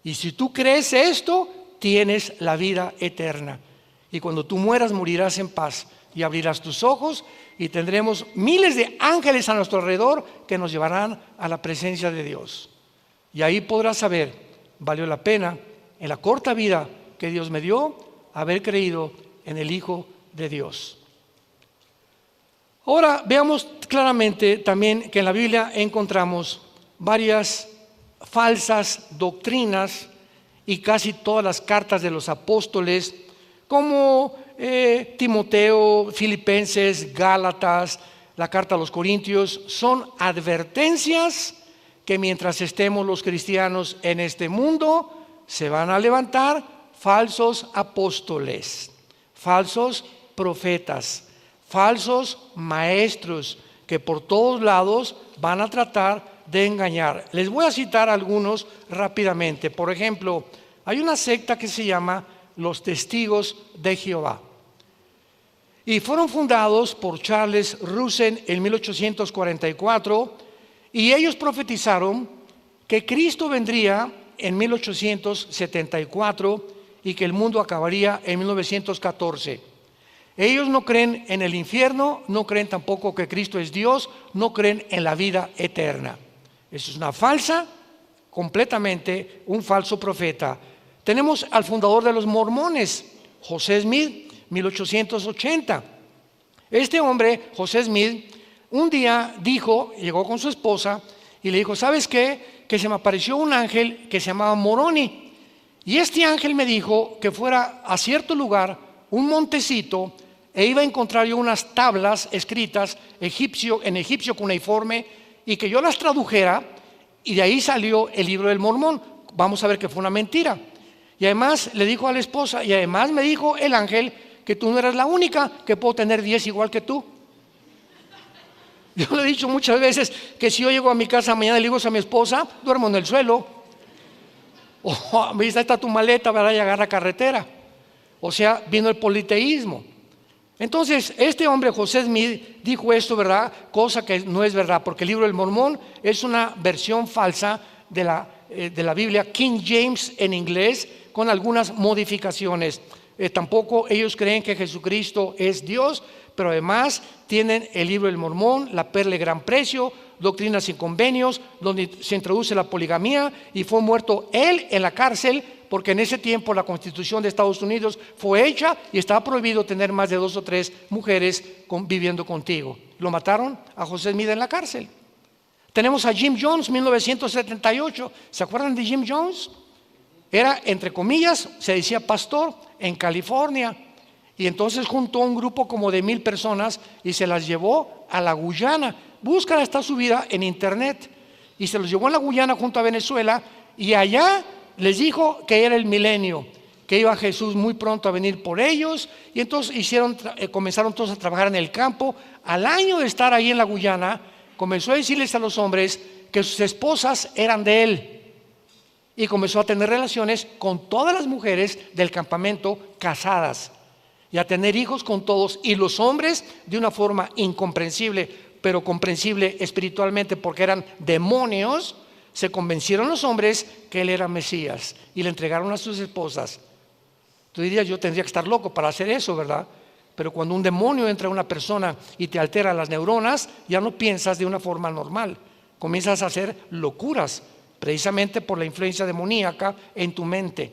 Y si tú crees esto, tienes la vida eterna. Y cuando tú mueras, morirás en paz y abrirás tus ojos y tendremos miles de ángeles a nuestro alrededor que nos llevarán a la presencia de Dios. Y ahí podrás saber, valió la pena en la corta vida que Dios me dio haber creído en el Hijo de Dios. Ahora veamos claramente también que en la Biblia encontramos varias falsas doctrinas y casi todas las cartas de los apóstoles, como Timoteo, Filipenses, Gálatas, la carta a los Corintios, son advertencias que mientras estemos los cristianos en este mundo, se van a levantar falsos apóstoles, falsos profetas, falsos maestros que por todos lados van a tratar de engañar. Les voy a citar algunos rápidamente. Por ejemplo, hay una secta que se llama los Testigos de Jehová y fueron fundados por Charles Russell en 1844 y ellos profetizaron que Cristo vendría en 1874 y que el mundo acabaría en 1914. Ellos no creen en el infierno, no creen tampoco que Cristo es Dios, no creen en la vida eterna. Eso es una falsa, completamente un falso profeta. Tenemos al fundador de los mormones, José Smith, 1880. Este hombre, José Smith, un día llegó con su esposa y le dijo, ¿sabes qué? Que se me apareció un ángel que se llamaba Moroni. Y este ángel me dijo que fuera a cierto lugar, un montecito, e iba a encontrar yo unas tablas escritas en egipcio cuneiforme y que yo las tradujera, y de ahí salió el libro del Mormón. Vamos a ver que fue una mentira. Y además le dijo a la esposa, y además me dijo el ángel que tú no eras la única, que puedo tener 10 igual que tú. Yo le he dicho muchas veces que si yo llego a mi casa mañana y le digo a mi esposa, duermo en el suelo. O me dice, ahí está tu maleta, ¿verdad? Y agarra carretera. O sea, vino el politeísmo. Entonces, este hombre, José Smith, dijo esto, ¿verdad? Cosa que no es verdad, porque el libro del Mormón es una versión falsa de la Biblia, King James en inglés, con algunas modificaciones. Tampoco ellos creen que Jesucristo es Dios, pero además tienen el libro del Mormón, la perla de gran precio, doctrinas sin convenios, donde se introduce la poligamía, y fue muerto él en la cárcel, porque en ese tiempo la Constitución de Estados Unidos fue hecha y estaba prohibido tener más de 2 o 3 mujeres viviendo contigo. Lo mataron a José Smith en la cárcel. Tenemos a Jim Jones, 1978. ¿Se acuerdan de Jim Jones? Era, entre comillas, se decía pastor en California. Y entonces juntó un grupo como de 1,000 personas y se las llevó a la Guyana. Búscala, está subida en internet. Y se los llevó a la Guyana junto a Venezuela, y allá les dijo que era el milenio, que iba Jesús muy pronto a venir por ellos. Y entonces comenzaron todos a trabajar en el campo. Al año de estar ahí en la Guyana, comenzó a decirles a los hombres que sus esposas eran de él, y comenzó a tener relaciones con todas las mujeres del campamento casadas, y a tener hijos con todos. Y los hombres, de una forma incomprensible, pero comprensible espiritualmente porque eran demonios, se convencieron los hombres que él era Mesías y le entregaron a sus esposas. Tú dirías, yo tendría que estar loco para hacer eso, ¿verdad? Pero cuando un demonio entra a una persona y te altera las neuronas, ya no piensas de una forma normal, comienzas a hacer locuras, precisamente por la influencia demoníaca en tu mente.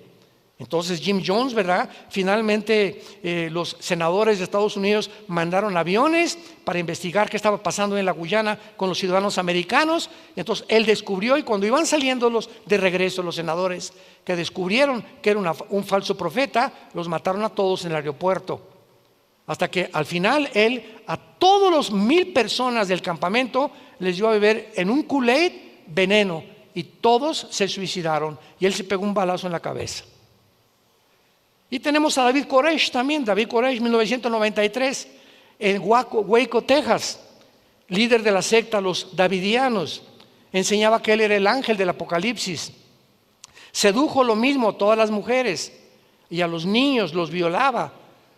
Entonces Jim Jones, ¿verdad? Finalmente los senadores de Estados Unidos mandaron aviones para investigar qué estaba pasando en la Guyana con los ciudadanos americanos. Entonces él descubrió, y cuando iban saliendo de regreso los senadores que descubrieron que era un falso profeta, los mataron a todos en el aeropuerto. Hasta que al final él a todos los 1,000 personas del campamento les dio a beber en un Kool-Aid veneno, y todos se suicidaron, y él se pegó un balazo en la cabeza. Y tenemos a David Koresh también, David Koresh, 1993, en Waco, Texas, líder de la secta los Davidianos. Enseñaba que él era el ángel del Apocalipsis. Sedujo lo mismo a todas las mujeres y a los niños los violaba.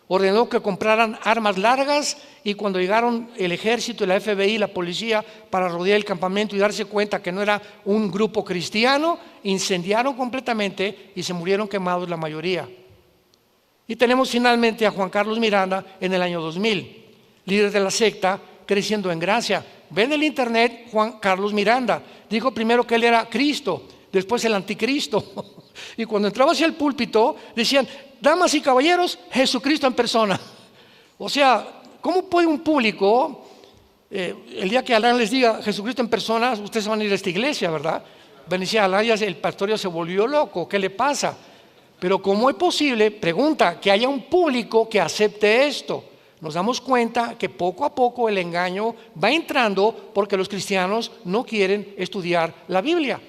Ordenó que compraran armas largas, y cuando llegaron el ejército, la FBI, la policía para rodear el campamento y darse cuenta que no era un grupo cristiano, incendiaron completamente y se murieron quemados la mayoría. Y tenemos finalmente a Juan Carlos Miranda en el año 2000, líder de la secta Creciendo en Gracia. Ven el internet, Juan Carlos Miranda dijo primero que él era Cristo, después el anticristo. Y cuando entraba hacia el púlpito decían: damas y caballeros, Jesucristo en persona. O sea, ¿cómo puede un público, el día que Alán les diga Jesucristo en persona, ustedes van a ir a esta iglesia, ¿verdad? Van a decir: Alán, el pastor ya se volvió loco, ¿qué le pasa? Pero ¿cómo es posible, pregunta, que haya un público que acepte esto? Nos damos cuenta que poco a poco el engaño va entrando porque los cristianos no quieren estudiar la Biblia.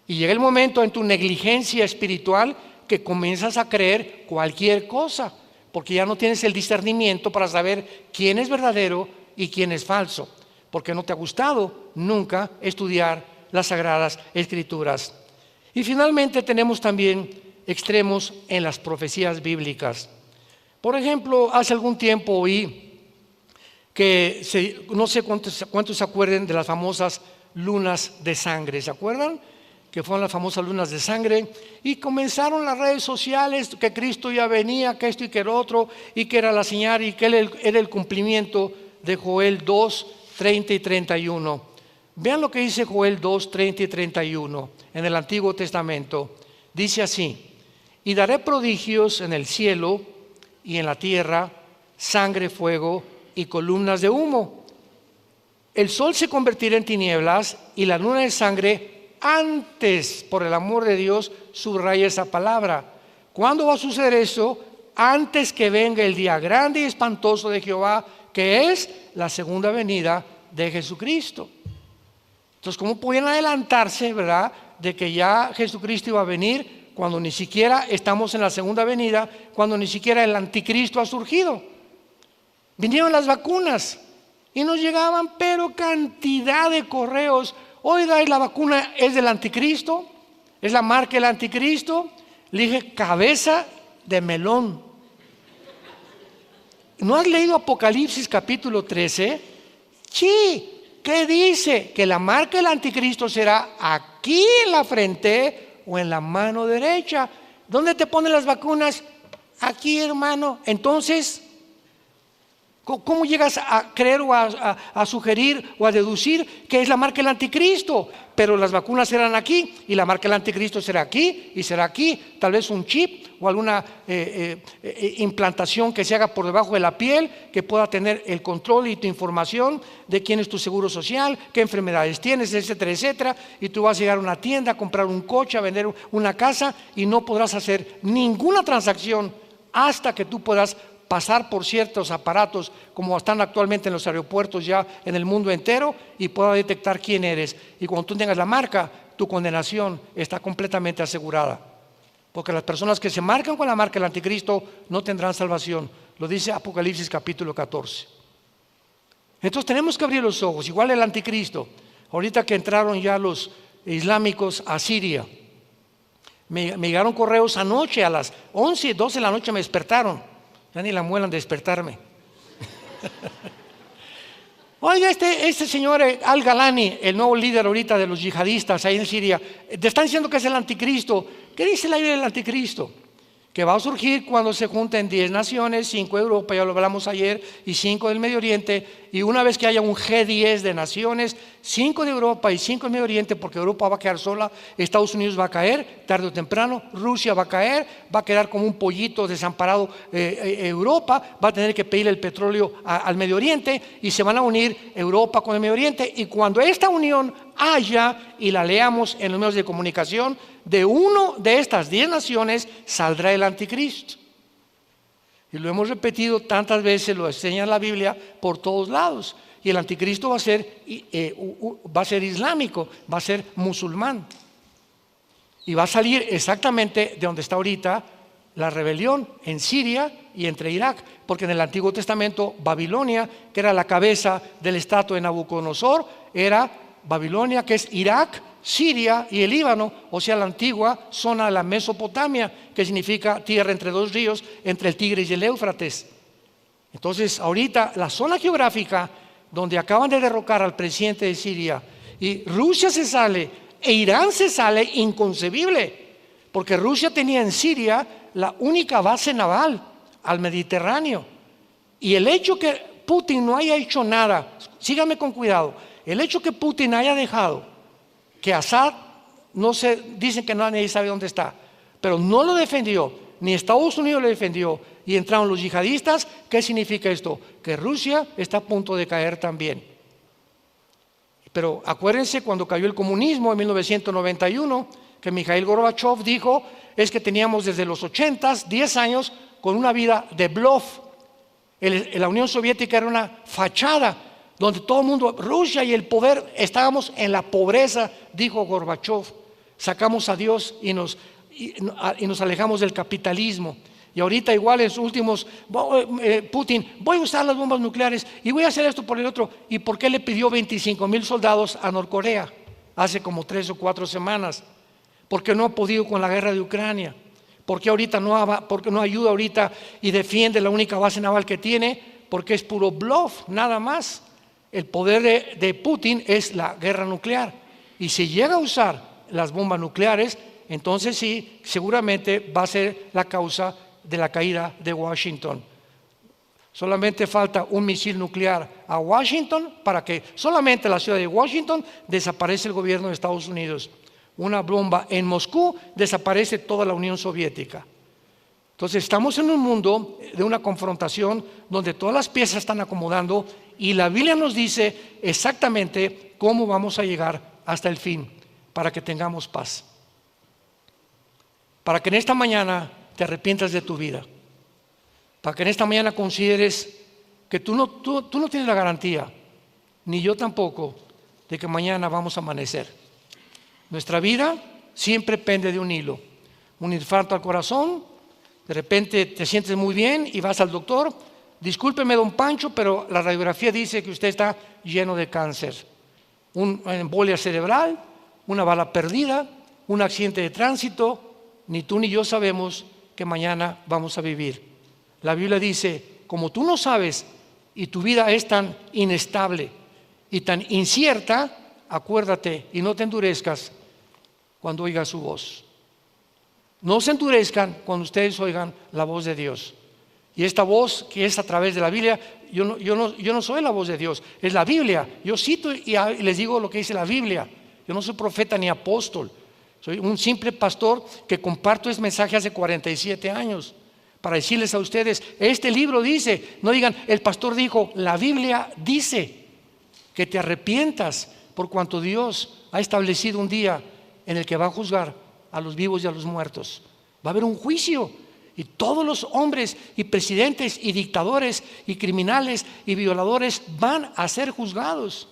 Y llega el momento en tu negligencia espiritual que comienzas a creer cualquier cosa, porque ya no tienes el discernimiento para saber quién es verdadero y quién es falso, porque no te ha gustado nunca estudiar las Sagradas Escrituras. Y finalmente tenemos también extremos en las profecías bíblicas. Por ejemplo, hace algún tiempo oí que no sé cuántos se acuerden de las famosas lunas de sangre. ¿Se acuerdan? Que fueron las famosas lunas de sangre, y comenzaron las redes sociales que Cristo ya venía, que esto y que era otro, y que era la señal, y que era el cumplimiento de Joel 2, 30 y 31. Vean lo que dice Joel 2, 30 y 31 en el Antiguo Testamento. Dice así: y daré prodigios en el cielo y en la tierra, sangre, fuego y columnas de humo. El sol se convertirá en tinieblas y la luna de sangre antes, por el amor de Dios, subraya esa palabra. ¿Cuándo va a suceder eso? Antes que venga el día grande y espantoso de Jehová, que es la segunda venida de Jesucristo. Entonces, ¿cómo pueden adelantarse, verdad, de que ya Jesucristo iba a venir cuando ni siquiera estamos en la segunda venida, cuando ni siquiera el anticristo ha surgido? Vinieron las vacunas y nos llegaban pero cantidad de correos. Oiga, ¿la vacuna es del anticristo? ¿Es la marca del anticristo? Le dije: cabeza de melón. ¿No has leído Apocalipsis capítulo 13? Sí. ¿Qué dice? Que la marca del anticristo será aquí en la frente o en la mano derecha. ¿Dónde te ponen las vacunas? Aquí, hermano. Entonces, ¿cómo llegas a creer o a sugerir o a deducir que es la marca del anticristo? Pero las vacunas serán aquí y la marca del anticristo será aquí y será aquí. Tal vez un chip o alguna implantación que se haga por debajo de la piel, que pueda tener el control y tu información de quién es tu seguro social, qué enfermedades tienes, etcétera, etcétera. Y tú vas a llegar a una tienda a comprar un coche, a vender una casa, y no podrás hacer ninguna transacción hasta que tú puedas pasar por ciertos aparatos como están actualmente en los aeropuertos ya en el mundo entero, y pueda detectar quién eres. Y cuando tú tengas la marca, tu condenación está completamente asegurada, porque las personas que se marcan con la marca del anticristo no tendrán salvación. Lo dice Apocalipsis capítulo 14. Entonces tenemos que abrir los ojos. Igual el anticristo. Ahorita que entraron ya los islámicos a Siria, me llegaron correos anoche a las 11, 12 de la noche, me despertaron. Ya ni la muelan de despertarme. Oiga, este señor Al-Galani, el nuevo líder ahorita de los yihadistas ahí en Siria, te están diciendo que es el anticristo. ¿Qué dice la Biblia del anticristo? Que va a surgir cuando se junten 10 naciones, 5 de Europa, ya lo hablamos ayer, y 5 del Medio Oriente. Y una vez que haya un G10 de naciones, 5 de Europa y 5 del Medio Oriente, porque Europa va a quedar sola, Estados Unidos va a caer tarde o temprano, Rusia va a caer, va a quedar como un pollito desamparado. Europa va a tener que pedir el petróleo al Medio Oriente, y se van a unir Europa con el Medio Oriente. Y cuando esta unión haya, y la leamos en los medios de comunicación, de uno de estas 10 naciones saldrá el anticristo. Y lo hemos repetido tantas veces, lo enseña la Biblia por todos lados. Y el anticristo va a ser islámico, va a ser musulmán. Y va a salir exactamente de donde está ahorita la rebelión en Siria y entre Irak, porque en el Antiguo Testamento Babilonia, que era la cabeza del estado de Nabucodonosor, era Babilonia, que es Irak, Siria y el Líbano, o sea, la antigua zona de la Mesopotamia, que significa tierra entre dos ríos, entre el Tigris y el Éufrates. Entonces, ahorita la zona geográfica donde acaban de derrocar al presidente de Siria y Rusia se sale e Irán se sale, inconcebible, porque Rusia tenía en Siria la única base naval al Mediterráneo. Y el hecho que Putin no haya hecho nada, síganme con cuidado, el hecho que Putin haya dejado que Assad, no sé, dicen que nadie sabe dónde está, pero no lo defendió, ni Estados Unidos lo defendió, y entraron los yihadistas. ¿Qué significa esto? Que Rusia está a punto de caer también. Pero acuérdense cuando cayó el comunismo en 1991, que Mikhail Gorbachev dijo, es que teníamos desde los 80s, 10 años, con una vida de bluff. La Unión Soviética era una fachada, donde todo el mundo, Rusia y el poder, estábamos en la pobreza, dijo Gorbachev. Sacamos a Dios y nos alejamos del capitalismo. Y ahorita igual en sus últimos, Putin, voy a usar las bombas nucleares y voy a hacer esto por el otro. ¿Y por qué le pidió 25,000 soldados a Norcorea hace como 3 o 4 semanas? Porque no ha podido con la guerra de Ucrania. Porque no ayuda ahorita y defiende la única base naval que tiene, porque es puro bluff, nada más. El poder de Putin es la guerra nuclear. Y si llega a usar las bombas nucleares, entonces sí, seguramente va a ser la causa de la caída de Washington. Solamente falta un misil nuclear a Washington para que solamente la ciudad de Washington desaparece el gobierno de Estados Unidos. Una bomba en Moscú, desaparece toda la Unión Soviética. Entonces estamos en un mundo de una confrontación donde todas las piezas están acomodando y la Biblia nos dice exactamente cómo vamos a llegar hasta el fin para que tengamos paz. Para que en esta mañana te arrepientas de tu vida. Para que en esta mañana consideres que tú no tienes la garantía, ni yo tampoco, de que mañana vamos a amanecer. Nuestra vida siempre pende de un hilo. Un infarto al corazón, de repente te sientes muy bien y vas al doctor. Discúlpeme, don Pancho, pero la radiografía dice que usted está lleno de cáncer. Una embolia cerebral, una bala perdida, un accidente de tránsito. Ni tú ni yo sabemos que mañana vamos a vivir. La Biblia dice, como tú no sabes y tu vida es tan inestable y tan incierta, acuérdate y no te endurezcas cuando oigas su voz. No se endurezcan cuando ustedes oigan la voz de Dios. Y esta voz que es a través de la Biblia, yo no soy la voz de Dios, es la Biblia. Yo cito y les digo lo que dice la Biblia. Yo no soy profeta ni apóstol. Soy un simple pastor que comparto este mensaje hace 47 años para decirles a ustedes, este libro dice, no digan, el pastor dijo, la Biblia dice que te arrepientas por cuanto Dios ha establecido un día en el que va a juzgar a los vivos y a los muertos. Va a haber un juicio y todos los hombres y presidentes y dictadores y criminales y violadores van a ser juzgados.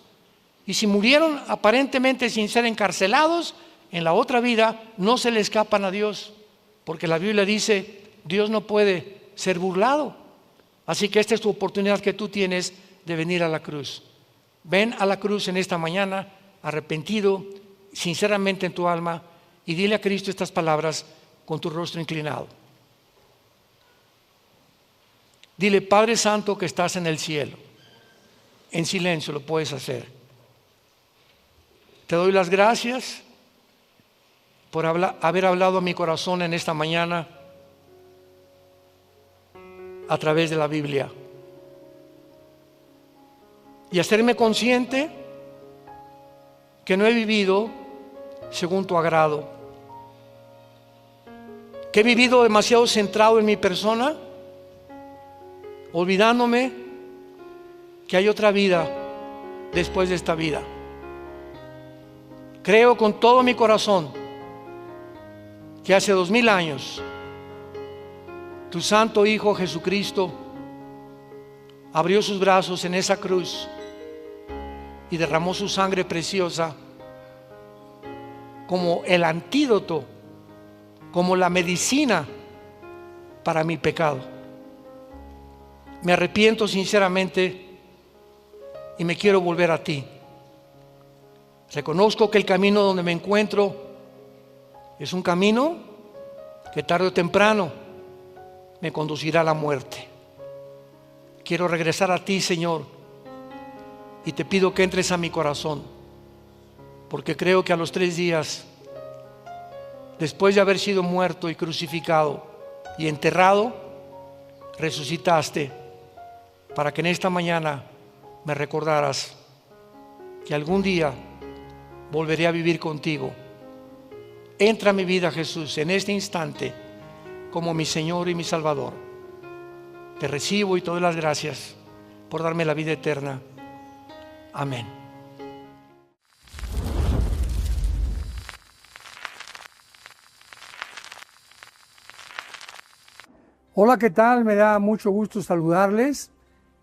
Y si murieron aparentemente sin ser encarcelados, en la otra vida no se le escapan a Dios, porque la Biblia dice, Dios no puede ser burlado. Así que esta es tu oportunidad que tú tienes de venir a la cruz. Ven a la cruz en esta mañana, arrepentido, sinceramente en tu alma, y dile a Cristo estas palabras con tu rostro inclinado. Dile, Padre Santo que estás en el cielo. En silencio lo puedes hacer. Te doy las gracias por haber hablado a mi corazón en esta mañana a través de la Biblia. Y hacerme consciente que no he vivido según tu agrado. Que he vivido demasiado centrado en mi persona, olvidándome que hay otra vida después de esta vida. Creo con todo mi corazón que hace 2000 años tu santo Hijo Jesucristo abrió sus brazos en esa cruz y derramó su sangre preciosa como el antídoto, como la medicina para mi pecado. Me arrepiento sinceramente y me quiero volver a ti. Reconozco que el camino donde me encuentro es un camino que tarde o temprano me conducirá a la muerte. Quiero regresar a ti, Señor, y te pido que entres a mi corazón, porque creo que a los 3 días, después de haber sido muerto y crucificado y enterrado, resucitaste para que en esta mañana me recordaras que algún día volveré a vivir contigo. Entra a mi vida, Jesús, en este instante como mi Señor y mi Salvador. Te recibo y te doy las gracias por darme la vida eterna. Amén. Hola, ¿qué tal? Me da mucho gusto saludarles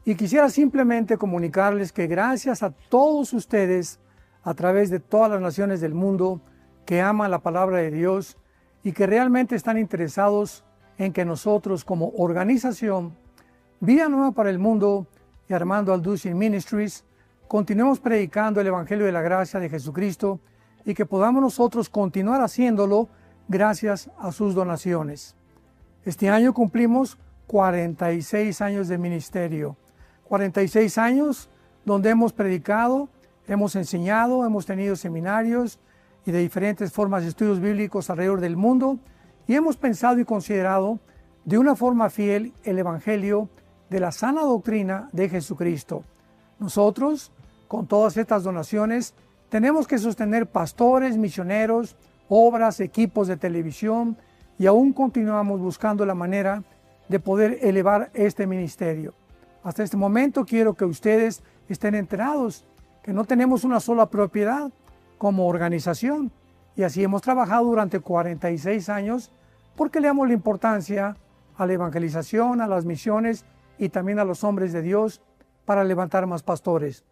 y quisiera simplemente comunicarles que gracias a todos ustedes a través de todas las naciones del mundo que aman la palabra de Dios y que realmente están interesados en que nosotros como organización Vida Nueva para el Mundo y Armando Alducin Ministries continuemos predicando el Evangelio de la Gracia de Jesucristo y que podamos nosotros continuar haciéndolo gracias a sus donaciones. Este año cumplimos 46 años de ministerio, 46 años donde hemos predicado, hemos enseñado, hemos tenido seminarios y de diferentes formas de estudios bíblicos alrededor del mundo y hemos pensado y considerado de una forma fiel el Evangelio de la sana doctrina de Jesucristo. Nosotros, con todas estas donaciones, tenemos que sostener pastores, misioneros, obras, equipos de televisión y aún continuamos buscando la manera de poder elevar este ministerio. Hasta este momento quiero que ustedes estén enterados que no tenemos una sola propiedad como organización y así hemos trabajado durante 46 años porque le damos la importancia a la evangelización, a las misiones y también a los hombres de Dios para levantar más pastores.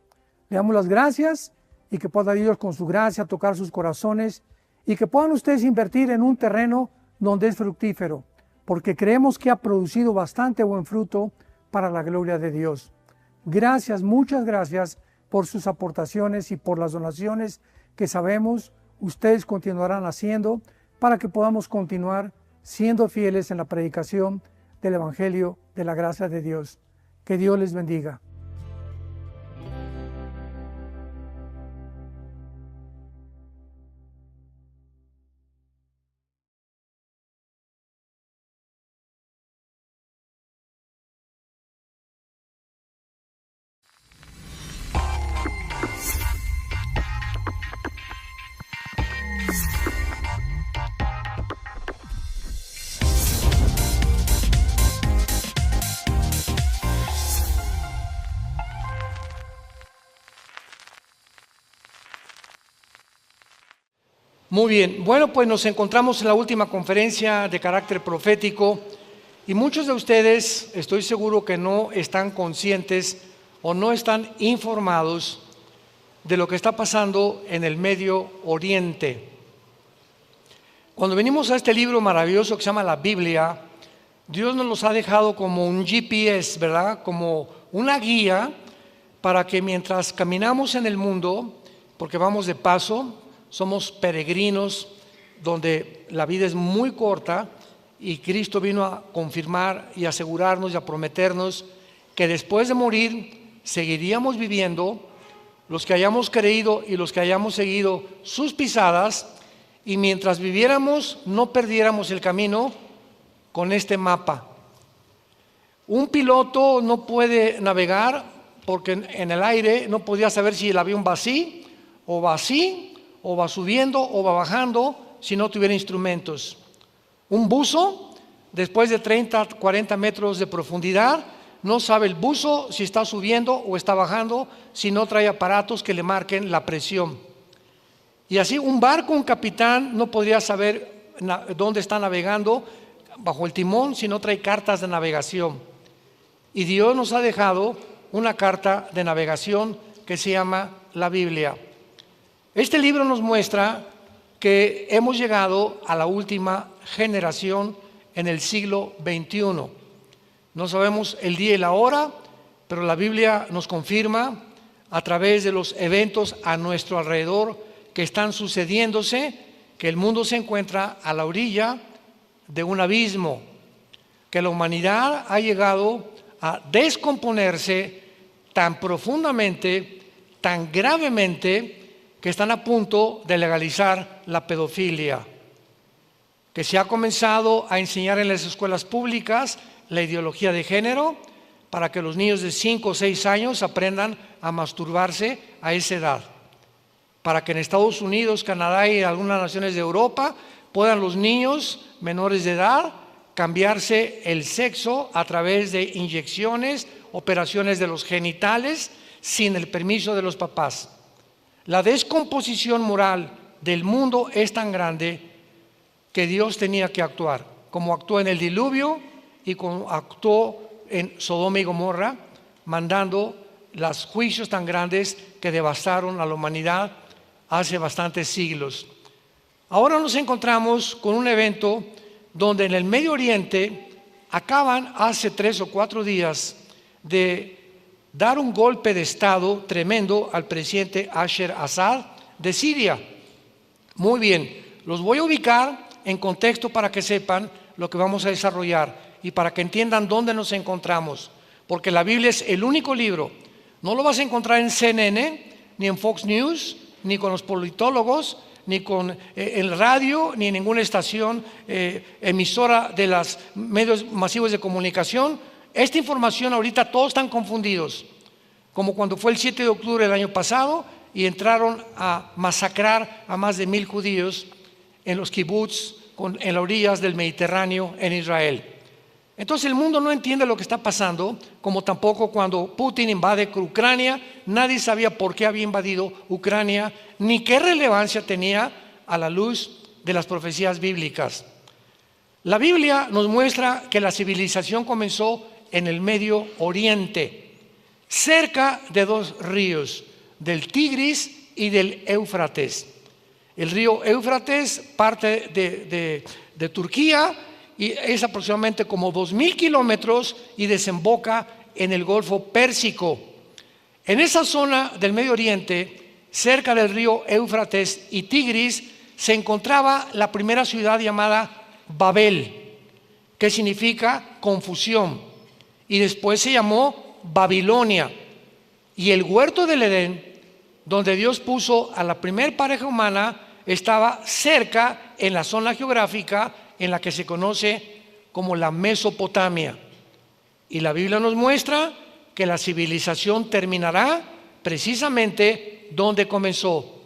Le damos las gracias y que pueda Dios con su gracia tocar sus corazones y que puedan ustedes invertir en un terreno donde es fructífero, porque creemos que ha producido bastante buen fruto para la gloria de Dios. Gracias, muchas gracias por sus aportaciones y por las donaciones que sabemos ustedes continuarán haciendo para que podamos continuar siendo fieles en la predicación del Evangelio de la gracia de Dios. Que Dios les bendiga. Muy bien, bueno, pues nos encontramos en la última conferencia de carácter profético y muchos de ustedes estoy seguro que no están conscientes o no están informados de lo que está pasando en el Medio Oriente. Cuando venimos a este libro maravilloso que se llama la Biblia, Dios nos los ha dejado como un GPS, ¿verdad? Como una guía para que mientras caminamos en el mundo, porque vamos de paso, somos peregrinos donde la vida es muy corta y Cristo vino a confirmar y asegurarnos y a prometernos que después de morir seguiríamos viviendo los que hayamos creído y los que hayamos seguido sus pisadas y mientras viviéramos no perdiéramos el camino con este mapa. Un piloto no puede navegar porque en el aire no podía saber si el avión va así o va así, o va subiendo o va bajando si no tuviera instrumentos. Un buzo, después de 30, 40 metros de profundidad, no sabe el buzo si está subiendo o está bajando si no trae aparatos que le marquen la presión. Y así un barco, un capitán no podría saber dónde está navegando bajo el timón si no trae cartas de navegación. Y Dios nos ha dejado una carta de navegación que se llama la Biblia. Este libro nos muestra que hemos llegado a la última generación en el siglo XXI. No sabemos el día y la hora, pero la Biblia nos confirma a través de los eventos a nuestro alrededor que están sucediéndose, que el mundo se encuentra a la orilla de un abismo, que la humanidad ha llegado a descomponerse tan profundamente, tan gravemente, que están a punto de legalizar la pedofilia, que se ha comenzado a enseñar en las escuelas públicas la ideología de género para que los niños de 5 o 6 años aprendan a masturbarse a esa edad, para que en Estados Unidos, Canadá y algunas naciones de Europa puedan los niños menores de edad cambiarse el sexo a través de inyecciones, operaciones de los genitales sin el permiso de los papás. La descomposición moral del mundo es tan grande que Dios tenía que actuar, como actuó en el diluvio y como actuó en Sodoma y Gomorra, mandando los juicios tan grandes que devastaron a la humanidad hace bastantes siglos. Ahora nos encontramos con un evento donde en el Medio Oriente acaban hace 3 o 4 días de dar un golpe de Estado tremendo al presidente Bashar al-Assad de Siria. Muy bien, los voy a ubicar en contexto para que sepan lo que vamos a desarrollar y para que entiendan dónde nos encontramos, porque la Biblia es el único libro. No lo vas a encontrar en CNN, ni en Fox News, ni con los politólogos, ni con el radio, ni en ninguna estación emisora de los medios masivos de comunicación. Esta información ahorita todos están confundidos, como cuando fue el 7 de octubre del año pasado y entraron a masacrar a más de 1,000 judíos en los kibbutz en las orillas del Mediterráneo en Israel. Entonces el mundo no entiende lo que está pasando, como tampoco cuando Putin invade Ucrania, nadie sabía por qué había invadido Ucrania, ni qué relevancia tenía a la luz de las profecías bíblicas. La Biblia nos muestra que la civilización comenzó en el Medio Oriente, cerca de 2 ríos, del Tigris y del Éufrates. El río Éufrates parte de Turquía y es aproximadamente como 2,000 kilómetros y desemboca en el Golfo Pérsico. En esa zona del Medio Oriente, cerca del río Éufrates y Tigris, se encontraba la primera ciudad llamada Babel, que significa confusión, y después se llamó Babilonia. Y el huerto del Edén, donde Dios puso a la primer pareja humana, estaba cerca en la zona geográfica en la que se conoce como la Mesopotamia. Y la Biblia nos muestra que la civilización terminará precisamente donde comenzó,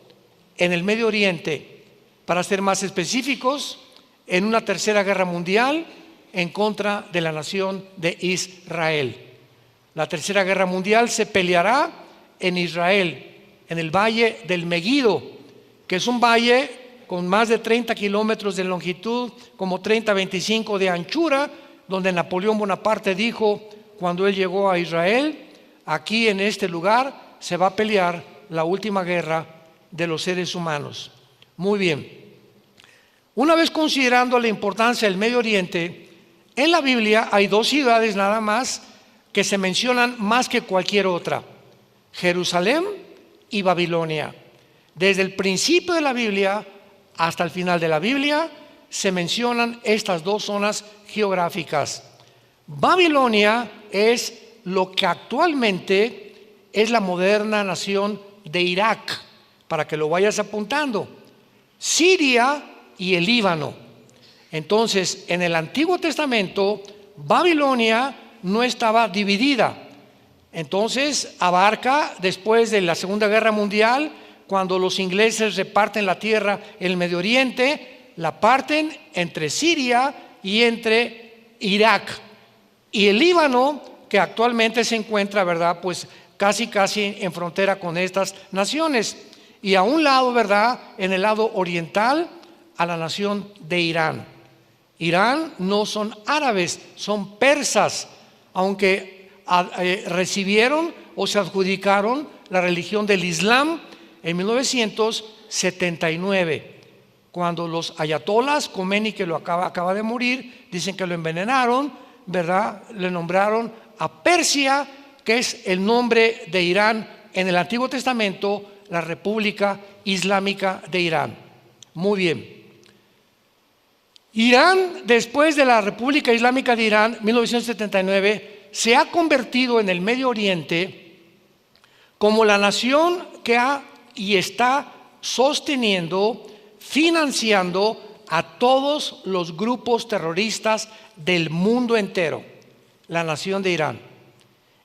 en el Medio Oriente, para ser más específicos, en una tercera guerra mundial en contra de la nación de Israel. La tercera guerra mundial se peleará en Israel, en el valle del Meguido, que es un valle con más de 30 kilómetros de longitud, como 30-25 de anchura, donde Napoleón Bonaparte dijo, cuando él llegó a Israel, aquí en este lugar se va a pelear la última guerra de los seres humanos. Muy bien. Una vez considerando la importancia del Medio Oriente, en la Biblia hay 2 ciudades nada más que se mencionan más que cualquier otra: Jerusalén y Babilonia. Desde el principio de la Biblia hasta el final de la Biblia se mencionan estas 2 zonas geográficas. Babilonia es lo que actualmente es la moderna nación de Irak, para que lo vayas apuntando. Siria y el Líbano. Entonces, en el Antiguo Testamento, Babilonia no estaba dividida. Entonces, abarca después de la Segunda Guerra Mundial, cuando los ingleses reparten la tierra en el Medio Oriente, la parten entre Siria y entre Irak. Y el Líbano, que actualmente se encuentra, ¿verdad?, pues casi en frontera con estas naciones. Y a un lado, ¿verdad?, en el lado oriental, a la nación de Irán. Irán no son árabes, son persas, aunque recibieron o se adjudicaron la religión del Islam en 1979, cuando los ayatolas, Khomeini, que acaba de morir, dicen que lo envenenaron, ¿verdad? Le nombraron a Persia, que es el nombre de Irán en el Antiguo Testamento, la República Islámica de Irán. Muy bien. Irán, después de la República Islámica de Irán, 1979, se ha convertido en el Medio Oriente como la nación que ha y está sosteniendo, financiando a todos los grupos terroristas del mundo entero, la nación de Irán.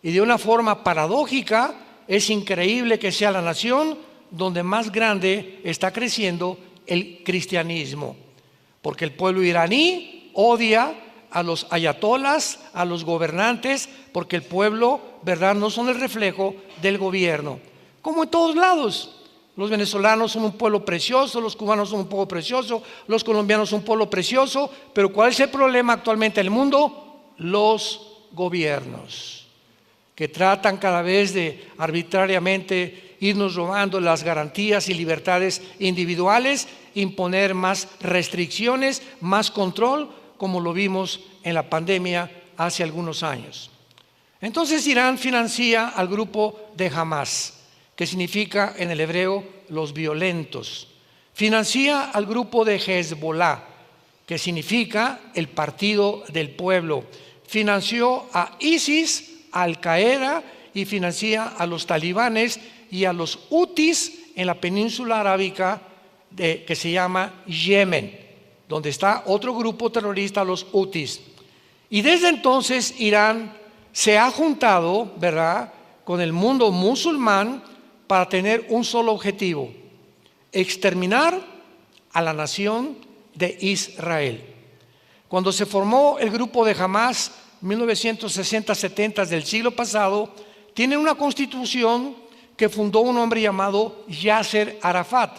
Y de una forma paradójica, es increíble que sea la nación donde más grande está creciendo el cristianismo, porque el pueblo iraní odia a los ayatolas, a los gobernantes, porque el pueblo, ¿verdad?, no son el reflejo del gobierno. Como en todos lados, los venezolanos son un pueblo precioso, los cubanos son un pueblo precioso, los colombianos son un pueblo precioso, pero ¿cuál es el problema actualmente en el mundo? Los gobiernos, que tratan cada vez de arbitrariamente irnos robando las garantías y libertades individuales, imponer más restricciones, más control, como lo vimos en la pandemia hace algunos años. Entonces Irán financia al grupo de Hamas, que significa en el hebreo los violentos. Financia al grupo de Hezbollah, que significa el partido del pueblo. Financió a ISIS, a Al Qaeda, y financia a los talibanes y a los hutis en la península arábica que se llama Yemen, donde está otro grupo terrorista, los hutis. Y desde entonces Irán se ha juntado, ¿verdad?, con el mundo musulmán para tener un solo objetivo: exterminar a la nación de Israel. Cuando se formó el grupo de Hamas, 1960-70 del siglo pasado, tiene una constitución que fundó un hombre llamado Yasser Arafat.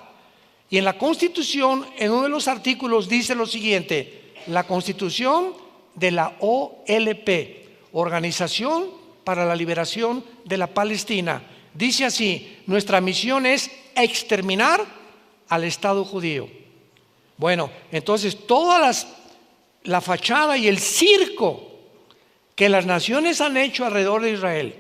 Y en la constitución, en uno de los artículos, dice lo siguiente: la constitución de la OLP, Organización para la Liberación de la Palestina, dice así: nuestra misión es exterminar al Estado judío. Bueno, entonces toda la fachada y el circo que las naciones han hecho alrededor de Israel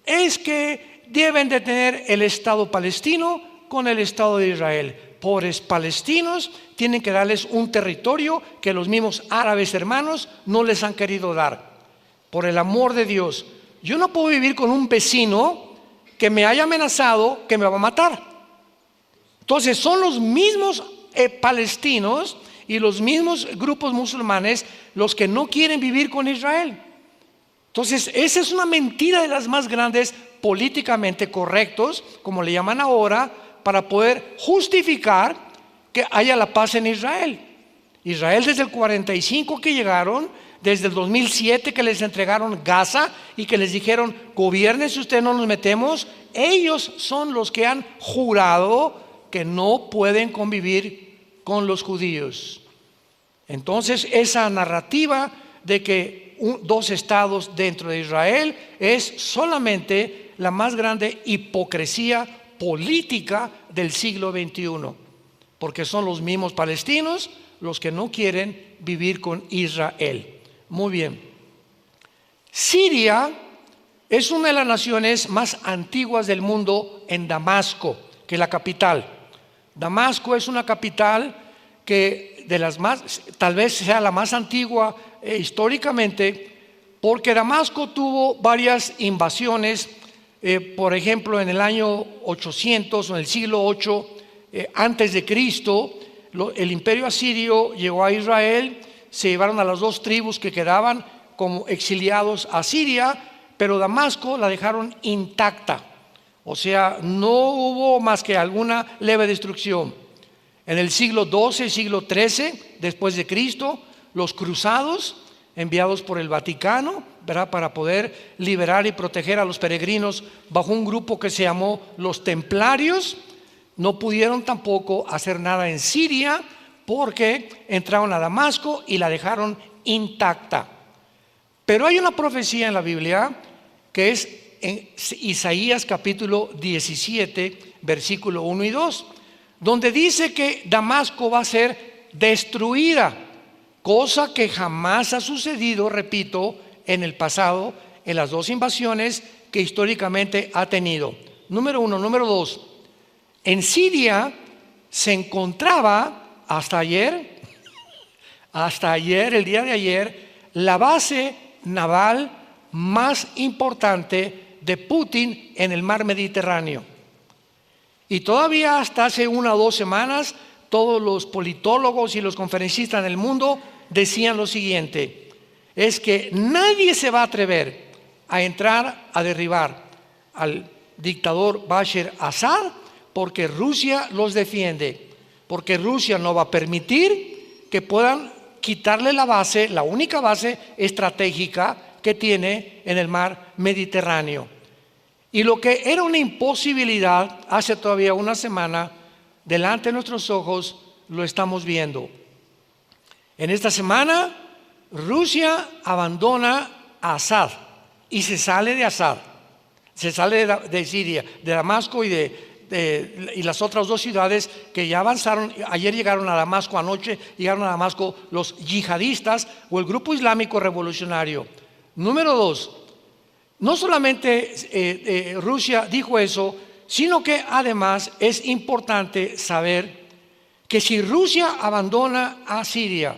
es que deben de tener el Estado palestino con el Estado de Israel. Pobres palestinos, tienen que darles un territorio que los mismos árabes hermanos no les han querido dar. Por el amor de Dios, yo no puedo vivir con un vecino que me haya amenazado que me va a matar. Entonces son los mismos palestinos y los mismos grupos musulmanes los que no quieren vivir con Israel. Entonces esa es una mentira de las más grandes, políticamente correctos, como le llaman ahora, para poder justificar que haya la paz en Israel. Israel desde el 45 que llegaron, desde el 2007 que les entregaron Gaza y que les dijeron: gobiernen si ustedes, no nos metemos. Ellos son los que han jurado que no pueden convivir con los judíos. Entonces esa narrativa de que dos estados dentro de Israel es solamente la más grande hipocresía política del siglo XXI, porque son los mismos palestinos los que no quieren vivir con Israel. Muy bien. Siria es una de las naciones más antiguas del mundo en Damasco, que es la capital. Damasco es una capital que de las más, tal vez sea la más antigua históricamente, porque Damasco tuvo varias invasiones. Por ejemplo, en el año 800 o en el siglo 8 antes de Cristo, el imperio asirio llegó a Israel, se llevaron a las dos tribus que quedaban como exiliados a Siria, pero Damasco la dejaron intacta, o sea, no hubo más que alguna leve destrucción. En el siglo XII, siglo XIII después de Cristo, los cruzados enviados por el Vaticano, ¿verdad?, para poder liberar y proteger a los peregrinos bajo un grupo que se llamó los Templarios, no pudieron tampoco hacer nada en Siria porque entraron a Damasco y la dejaron intacta. Pero hay una profecía en la Biblia que es en Isaías capítulo 17, versículo 1 y 2, donde dice que Damasco va a ser destruida, cosa que jamás ha sucedido, repito, en el pasado, en las dos invasiones que históricamente ha tenido. Número uno. Número dos, en Siria se encontraba hasta ayer, el día de ayer, la base naval más importante de Putin en el mar Mediterráneo. Y todavía hasta hace 1 o 2 semanas, todos los politólogos y los conferencistas en el mundo decían lo siguiente: es que nadie se va a atrever a entrar a derribar al dictador Bashar Assad porque Rusia los defiende, porque Rusia no va a permitir que puedan quitarle la base, la única base estratégica que tiene en el mar Mediterráneo. Y lo que era una imposibilidad hace todavía una semana, delante de nuestros ojos lo estamos viendo. En esta semana, Rusia abandona a Assad y se sale de Assad, se sale de Siria, de Damasco y las otras 2 ciudades que ya avanzaron. Ayer llegaron a Damasco, anoche llegaron a Damasco los yihadistas o el grupo islámico revolucionario. Número 2, no solamente Rusia dijo eso, sino que además es importante saber que si Rusia abandona a Siria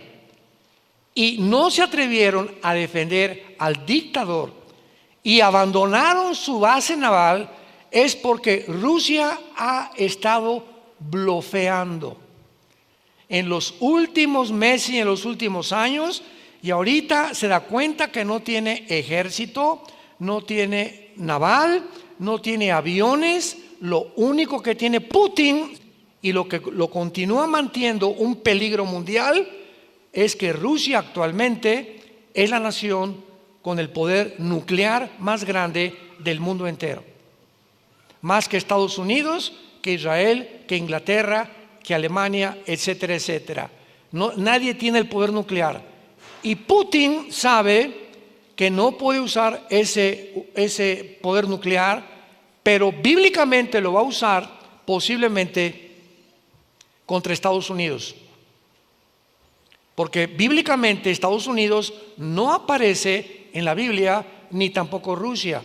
y no se atrevieron a defender al dictador y abandonaron su base naval, es porque Rusia ha estado blofeando en los últimos meses y en los últimos años, y ahorita se da cuenta que no tiene ejército, no tiene naval, no tiene aviones. Lo único que tiene Putin y lo que lo continúa manteniendo un peligro mundial es que Rusia actualmente es la nación con el poder nuclear más grande del mundo entero. Más que Estados Unidos, que Israel, que Inglaterra, que Alemania, etcétera, etcétera. No, nadie tiene el poder nuclear. Y Putin sabe que no puede usar ese poder nuclear, pero bíblicamente lo va a usar posiblemente contra Estados Unidos. Porque bíblicamente Estados Unidos no aparece en la Biblia, ni tampoco Rusia.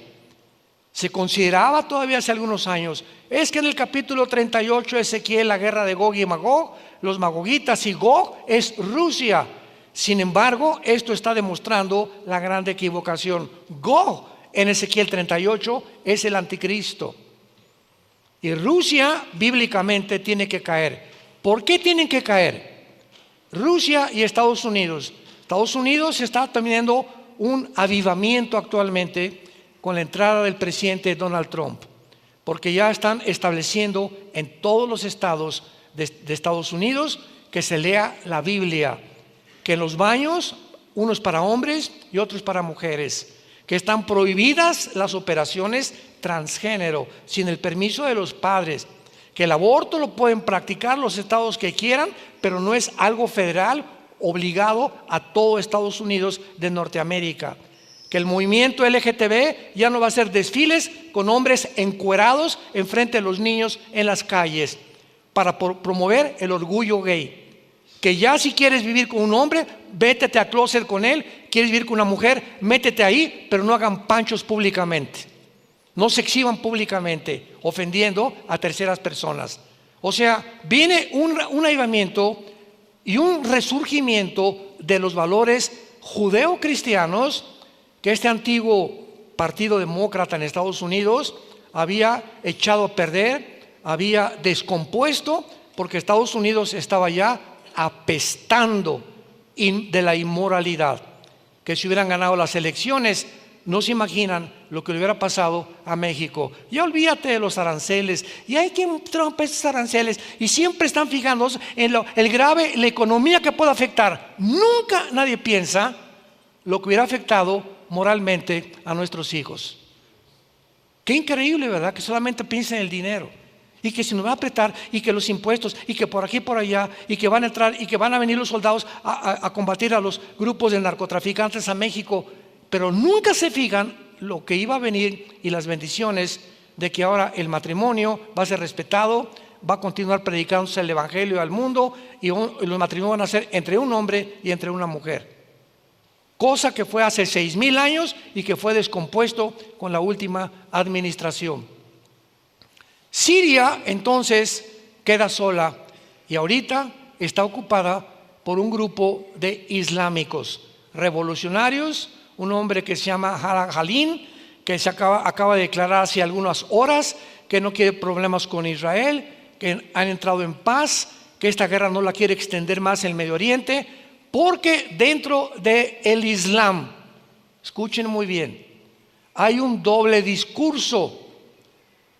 Se consideraba todavía hace algunos años, es que en el capítulo 38 de Ezequiel, la guerra de Gog y Magog, los magogitas y Gog es Rusia. Sin embargo, esto está demostrando la gran equivocación. Gog en Ezequiel 38 es el anticristo. Y Rusia bíblicamente tiene que caer. ¿Por qué tienen que caer? Rusia y Estados Unidos. Estados Unidos está teniendo un avivamiento actualmente con la entrada del presidente Donald Trump, porque ya están estableciendo en todos los estados de Estados Unidos que se lea la Biblia, que en los baños, unos para hombres y otros para mujeres, que están prohibidas las operaciones transgénero sin el permiso de los padres, que el aborto lo pueden practicar los estados que quieran, pero no es algo federal obligado a todo Estados Unidos de Norteamérica, que el movimiento LGTB ya no va a hacer desfiles con hombres encuerados enfrente de los niños en las calles para promover el orgullo gay, que ya si quieres vivir con un hombre, vétete a closet con él, quieres vivir con una mujer, métete ahí, pero no hagan panchos públicamente, no se exhiban públicamente ofendiendo a terceras personas. O sea, viene un avivamiento y un resurgimiento de los valores judeo-cristianos que este antiguo partido demócrata en Estados Unidos había echado a perder, había descompuesto, porque Estados Unidos estaba ya apestando de la inmoralidad. Que si hubieran ganado las elecciones, no se imaginan lo que le hubiera pasado a México. Ya olvídate de los aranceles, y hay quien trompa esos aranceles y siempre están fijándose en el grave, la economía que puede afectar. Nunca nadie piensa lo que hubiera afectado moralmente a nuestros hijos. Qué increíble, ¿verdad? Que solamente piensen en el dinero, y que se nos va a apretar, y que los impuestos, y que por aquí por allá, y que van a entrar, y que van a venir los soldados a combatir a los grupos de narcotraficantes a México. Pero nunca se fijan lo que iba a venir y las bendiciones de que ahora el matrimonio va a ser respetado, va a continuar predicándose el evangelio al mundo y los matrimonios van a ser entre un hombre y entre una mujer. Cosa que fue hace 6,000 años y que fue descompuesto con la última administración. Siria entonces queda sola y ahorita está ocupada por un grupo de islámicos revolucionarios, un hombre que se llama Jalín, que se acaba de declarar hace algunas horas que no quiere problemas con Israel, que han entrado en paz, que esta guerra no la quiere extender más en el Medio Oriente, porque dentro del Islam, escuchen muy bien, hay un doble discurso.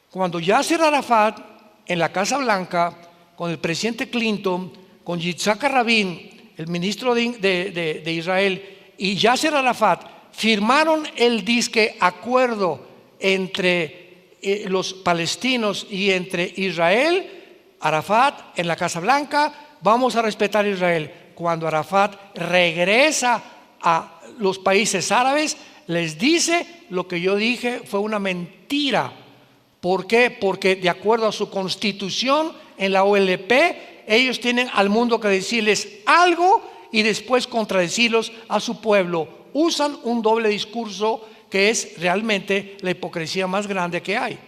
Cuando Yasser Arafat en la Casa Blanca, con el presidente Clinton, con Yitzhak Rabin, el ministro de Israel, y Yasser Arafat firmaron el disque acuerdo entre los palestinos y entre Israel, Arafat en la Casa Blanca, vamos a respetar a Israel. Cuando Arafat regresa a los países árabes, les dice: lo que yo dije fue una mentira. ¿Por qué? Porque de acuerdo a su constitución en la OLP, ellos tienen al mundo que decirles algo y después contradecirlos a su pueblo. Usan un doble discurso que es realmente la hipocresía más grande que hay.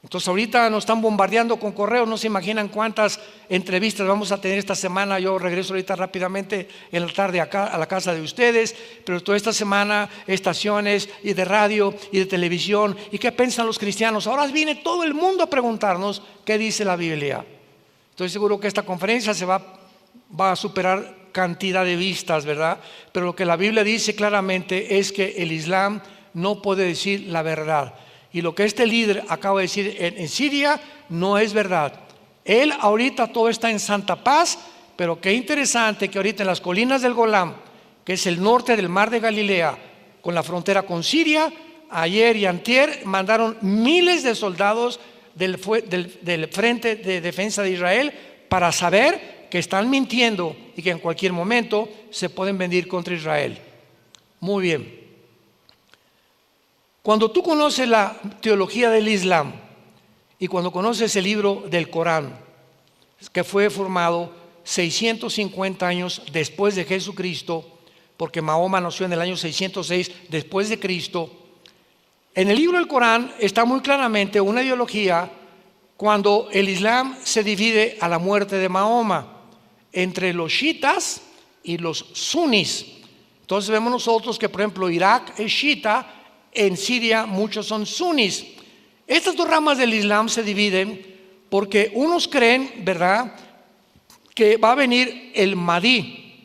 Entonces ahorita nos están bombardeando con correos, no se imaginan cuántas entrevistas vamos a tener esta semana. Yo regreso ahorita rápidamente en la tarde acá a la casa de ustedes, pero toda esta semana estaciones y de radio y de televisión, y qué piensan los cristianos. Ahora viene todo el mundo a preguntarnos qué dice la Biblia. Estoy seguro que esta conferencia va a superar cantidad de vistas, ¿verdad? Pero lo que la Biblia dice claramente es que el Islam no puede decir la verdad. Y lo que este líder acaba de decir en Siria no es verdad. Él ahorita todo está en santa paz, pero qué interesante que ahorita en las colinas del Golán, que es el norte del mar de Galilea, con la frontera con Siria, ayer y antier mandaron miles de soldados del Frente de Defensa de Israel para saber que están mintiendo y que en cualquier momento se pueden venir contra Israel. Muy bien. Cuando tú conoces la teología del Islam y cuando conoces el libro del Corán, que fue formado 650 años después de Jesucristo, porque Mahoma nació en el año 606 después de Cristo, en el libro del Corán está muy claramente una ideología cuando el Islam se divide a la muerte de Mahoma entre los chiitas y los sunis. Entonces vemos nosotros que, por ejemplo, Irak es chiita, en Siria muchos son sunis. Estas dos ramas del Islam se dividen porque unos creen, ¿verdad?, que va a venir el Mahdi,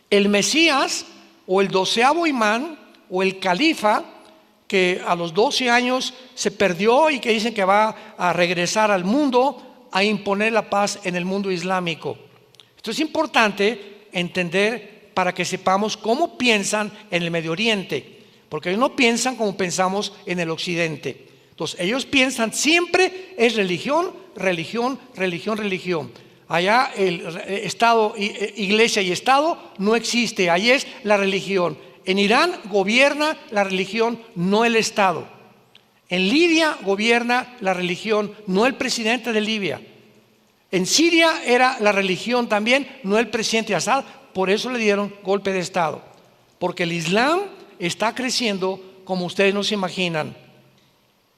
el Mesías o el 12º imán o el califa, que a los 12 años se perdió y que dicen que va a regresar al mundo a imponer la paz en el mundo islámico. Esto es importante entender para que sepamos cómo piensan en el Medio Oriente, porque ellos no piensan como pensamos en el Occidente. Entonces ellos piensan siempre es religión, religión, religión, religión. Allá el Estado, iglesia y Estado no existe, ahí es la religión. En Irán gobierna la religión, no el Estado. En Libia gobierna la religión, no el presidente de Libia. En Siria era la religión también, no el presidente Assad. Por eso le dieron golpe de Estado, porque el Islam está creciendo como ustedes no se imaginan.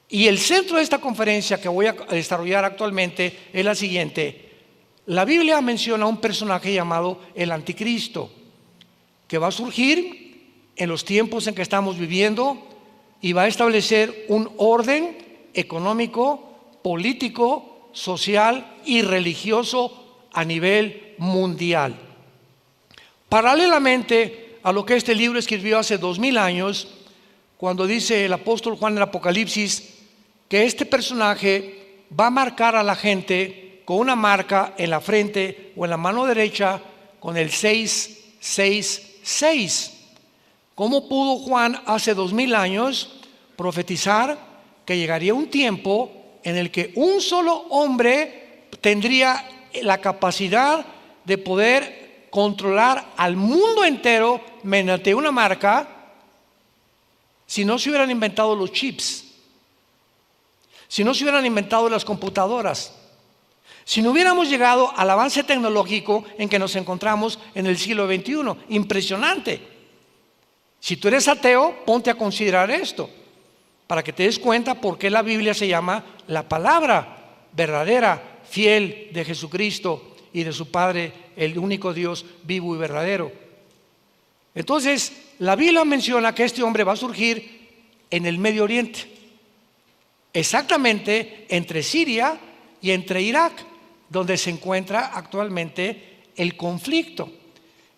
Y el centro de esta conferencia que voy a desarrollar actualmente es la siguiente. La Biblia menciona a un personaje llamado el Anticristo, que va a surgir en los tiempos en que estamos viviendo y va a establecer un orden económico, político, social y religioso a nivel mundial. Paralelamente a lo que este libro escribió hace 2000 años, cuando dice el apóstol Juan en el Apocalipsis que este personaje va a marcar a la gente con una marca en la frente o en la mano derecha con el 666. ¿Cómo pudo Juan hace 2000 años profetizar que llegaría un tiempo en el que un solo hombre tendría la capacidad de poder controlar al mundo entero mediante una marca, si no se hubieran inventado los chips, si no se hubieran inventado las computadoras, Si no hubiéramos llegado al avance tecnológico en que nos encontramos en el siglo XXI, impresionante. Si tú eres ateo, ponte a considerar esto, para que te des cuenta por qué la Biblia se llama la palabra verdadera, fiel de Jesucristo y de su Padre, el único Dios vivo y verdadero. Entonces, la Biblia menciona que este hombre va a surgir en el Medio Oriente, exactamente entre Siria y entre Irak, donde se encuentra actualmente el conflicto.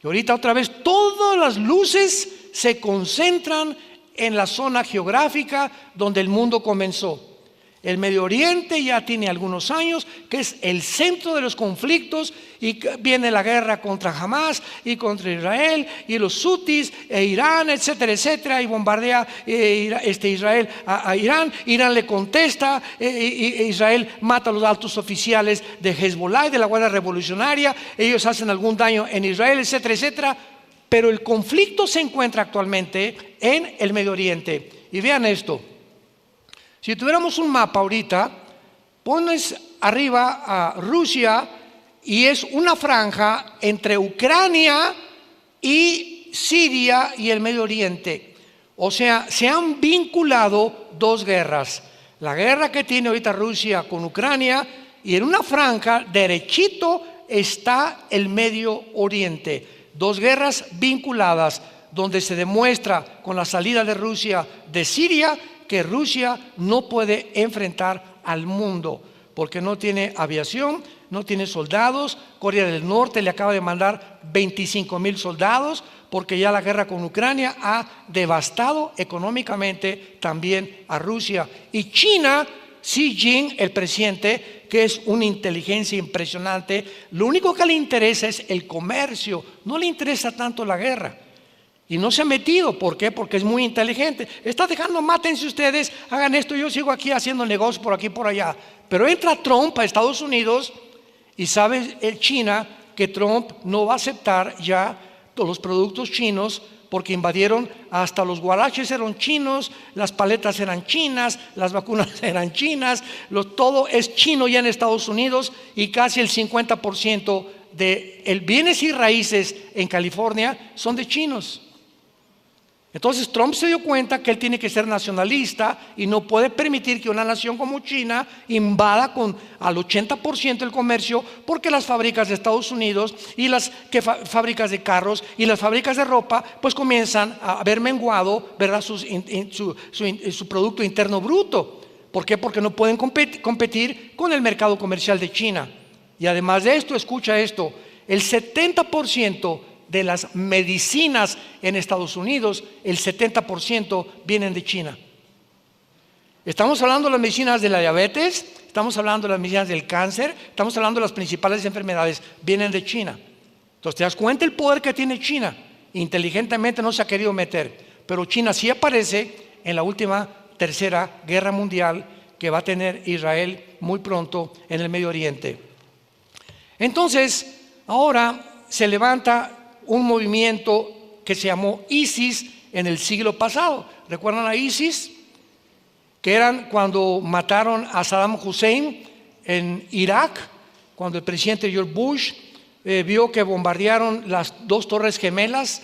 Y ahorita otra vez todas las luces se concentran en la zona geográfica donde el mundo comenzó. El Medio Oriente ya tiene algunos años que es el centro de los conflictos, y viene la guerra contra Hamas y contra Israel y los hutis e Irán, etcétera, etcétera, y bombardea Israel a Irán. Irán le contesta, Israel mata a los altos oficiales de Hezbollah y de la Guardia Revolucionaria, ellos hacen algún daño en Israel, etcétera, etcétera. Pero el conflicto se encuentra actualmente en el Medio Oriente. Y vean esto. Si tuviéramos un mapa ahorita, pones arriba a Rusia y es una franja entre Ucrania y Siria y el Medio Oriente. O sea, se han vinculado dos guerras. La guerra que tiene ahorita Rusia con Ucrania, y en una franja derechito está el Medio Oriente. Dos guerras vinculadas, donde se demuestra con la salida de Rusia de Siria que Rusia no puede enfrentar al mundo, porque no tiene aviación, no tiene soldados. Corea del Norte le acaba de mandar 25,000 soldados, porque ya la guerra con Ucrania ha devastado económicamente también a Rusia. Y China, Xi Jinping, el presidente, que es una inteligencia impresionante, lo único que le interesa es el comercio, no le interesa tanto la guerra. Y no se ha metido. ¿Por qué? Porque es muy inteligente. Está dejando, mátense ustedes, hagan esto, yo sigo aquí haciendo negocios por aquí y por allá. Pero entra Trump a Estados Unidos y sabe China que Trump no va a aceptar ya todos los productos chinos, porque invadieron, hasta los guaraches eran chinos, las paletas eran chinas, las vacunas eran chinas, todo es chino ya en Estados Unidos, y casi el 50% de bienes y raíces en California son de chinos. Entonces Trump se dio cuenta que él tiene que ser nacionalista y no puede permitir que una nación como China invada al 80% el comercio, porque las fábricas de Estados Unidos y las fábricas de carros y las fábricas de ropa pues comienzan a haber menguado, ¿verdad?, su Producto Interno Bruto. ¿Por qué? Porque no pueden competir con el mercado comercial de China. Y además de esto, escucha esto, el 70% de las medicinas en Estados Unidos, el 70% vienen de China. Estamos hablando de las medicinas de la diabetes, estamos hablando de las medicinas del cáncer, estamos hablando de las principales enfermedades, vienen de China. Entonces te das cuenta el poder que tiene China. Inteligentemente no se ha querido meter, pero China sí aparece en la última tercera guerra mundial que va a tener Israel muy pronto en el Medio Oriente. Entonces, ahora se levanta un movimiento que se llamó ISIS en el siglo pasado. ¿Recuerdan a ISIS? Que eran cuando mataron a Saddam Hussein en Irak, cuando el presidente George Bush vio que bombardearon las dos torres gemelas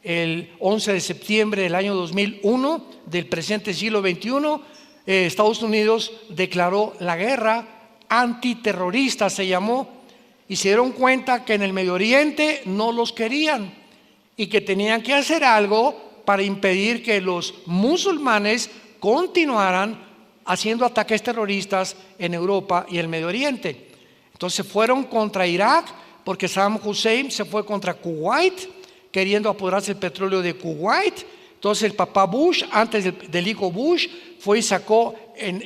el 11 de septiembre del año 2001 del presente siglo XXI. Estados Unidos declaró la guerra antiterrorista, se llamó, y se dieron cuenta que en el Medio Oriente no los querían y que tenían que hacer algo para impedir que los musulmanes continuaran haciendo ataques terroristas en Europa y el Medio Oriente. Entonces fueron contra Irak, porque Saddam Hussein se fue contra Kuwait, queriendo apoderarse el petróleo de Kuwait. Entonces el papá Bush, antes del hijo Bush, fue y sacó en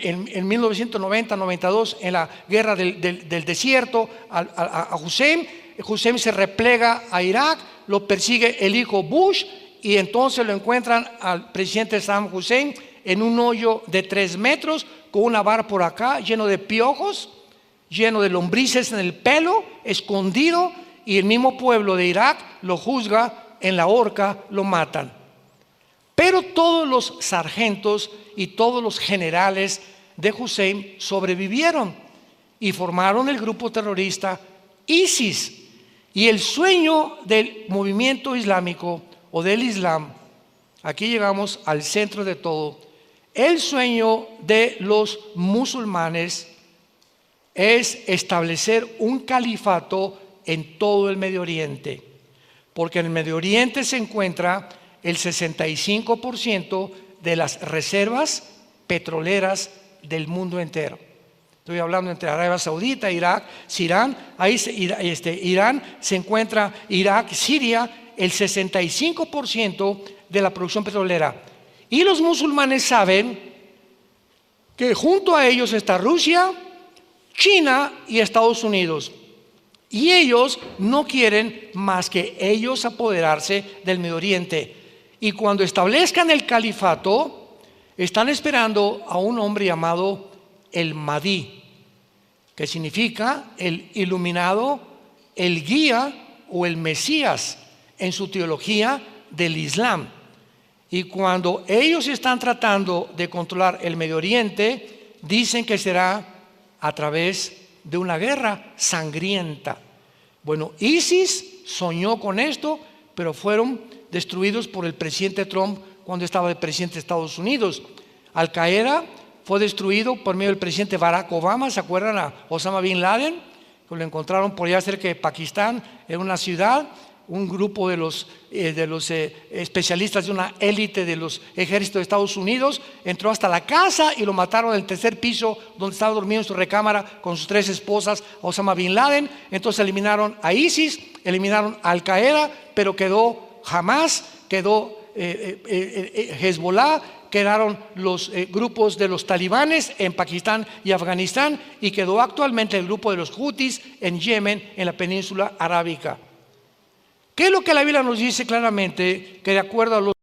1990-92 en la guerra del desierto a Hussein. Hussein se replega a Irak, lo persigue el hijo Bush, y entonces lo encuentran al presidente Saddam Hussein en un hoyo de 3 metros, con una vara por acá, lleno de piojos, lleno de lombrices en el pelo, escondido, y el mismo pueblo de Irak lo juzga, en la horca lo matan. Pero todos los sargentos y todos los generales de Hussein sobrevivieron, y formaron el grupo terrorista ISIS. Y el sueño del movimiento islámico o del Islam, aquí llegamos al centro de todo, el sueño de los musulmanes es establecer un califato en todo el Medio Oriente, porque en el Medio Oriente se encuentra el 65% de las reservas petroleras del mundo entero. Estoy hablando entre Arabia Saudita, Irak, Irán, Irán se encuentra, Irak, Siria, el 65% de la producción petrolera. Y los musulmanes saben que junto a ellos está Rusia, China y Estados Unidos. Y ellos no quieren más que ellos apoderarse del Medio Oriente. Y cuando establezcan el califato, están esperando a un hombre llamado el Mahdi, que significa el iluminado, el guía o el Mesías en su teología del Islam. Y cuando ellos están tratando de controlar el Medio Oriente, dicen que será a través de una guerra sangrienta. Bueno, ISIS soñó con esto, pero fueron destruidos por el presidente Trump cuando estaba el presidente de Estados Unidos. Al Qaeda fue destruido por medio del presidente Barack Obama. ¿Se acuerdan a Osama Bin Laden? Que lo encontraron por allá cerca de Pakistán, en una ciudad. Un grupo de los especialistas de una élite de los ejércitos de Estados Unidos entró hasta la casa y lo mataron en el tercer piso donde estaba dormido en su recámara con sus 3 esposas, Osama Bin Laden. Entonces eliminaron a ISIS, eliminaron a Al Qaeda, pero quedó Hamas, quedó Hezbollah, quedaron los grupos de los talibanes en Pakistán y Afganistán, y quedó actualmente el grupo de los Houthis en Yemen, en la península arábica. ¿Qué es lo que la Biblia nos dice claramente? Que de acuerdo a los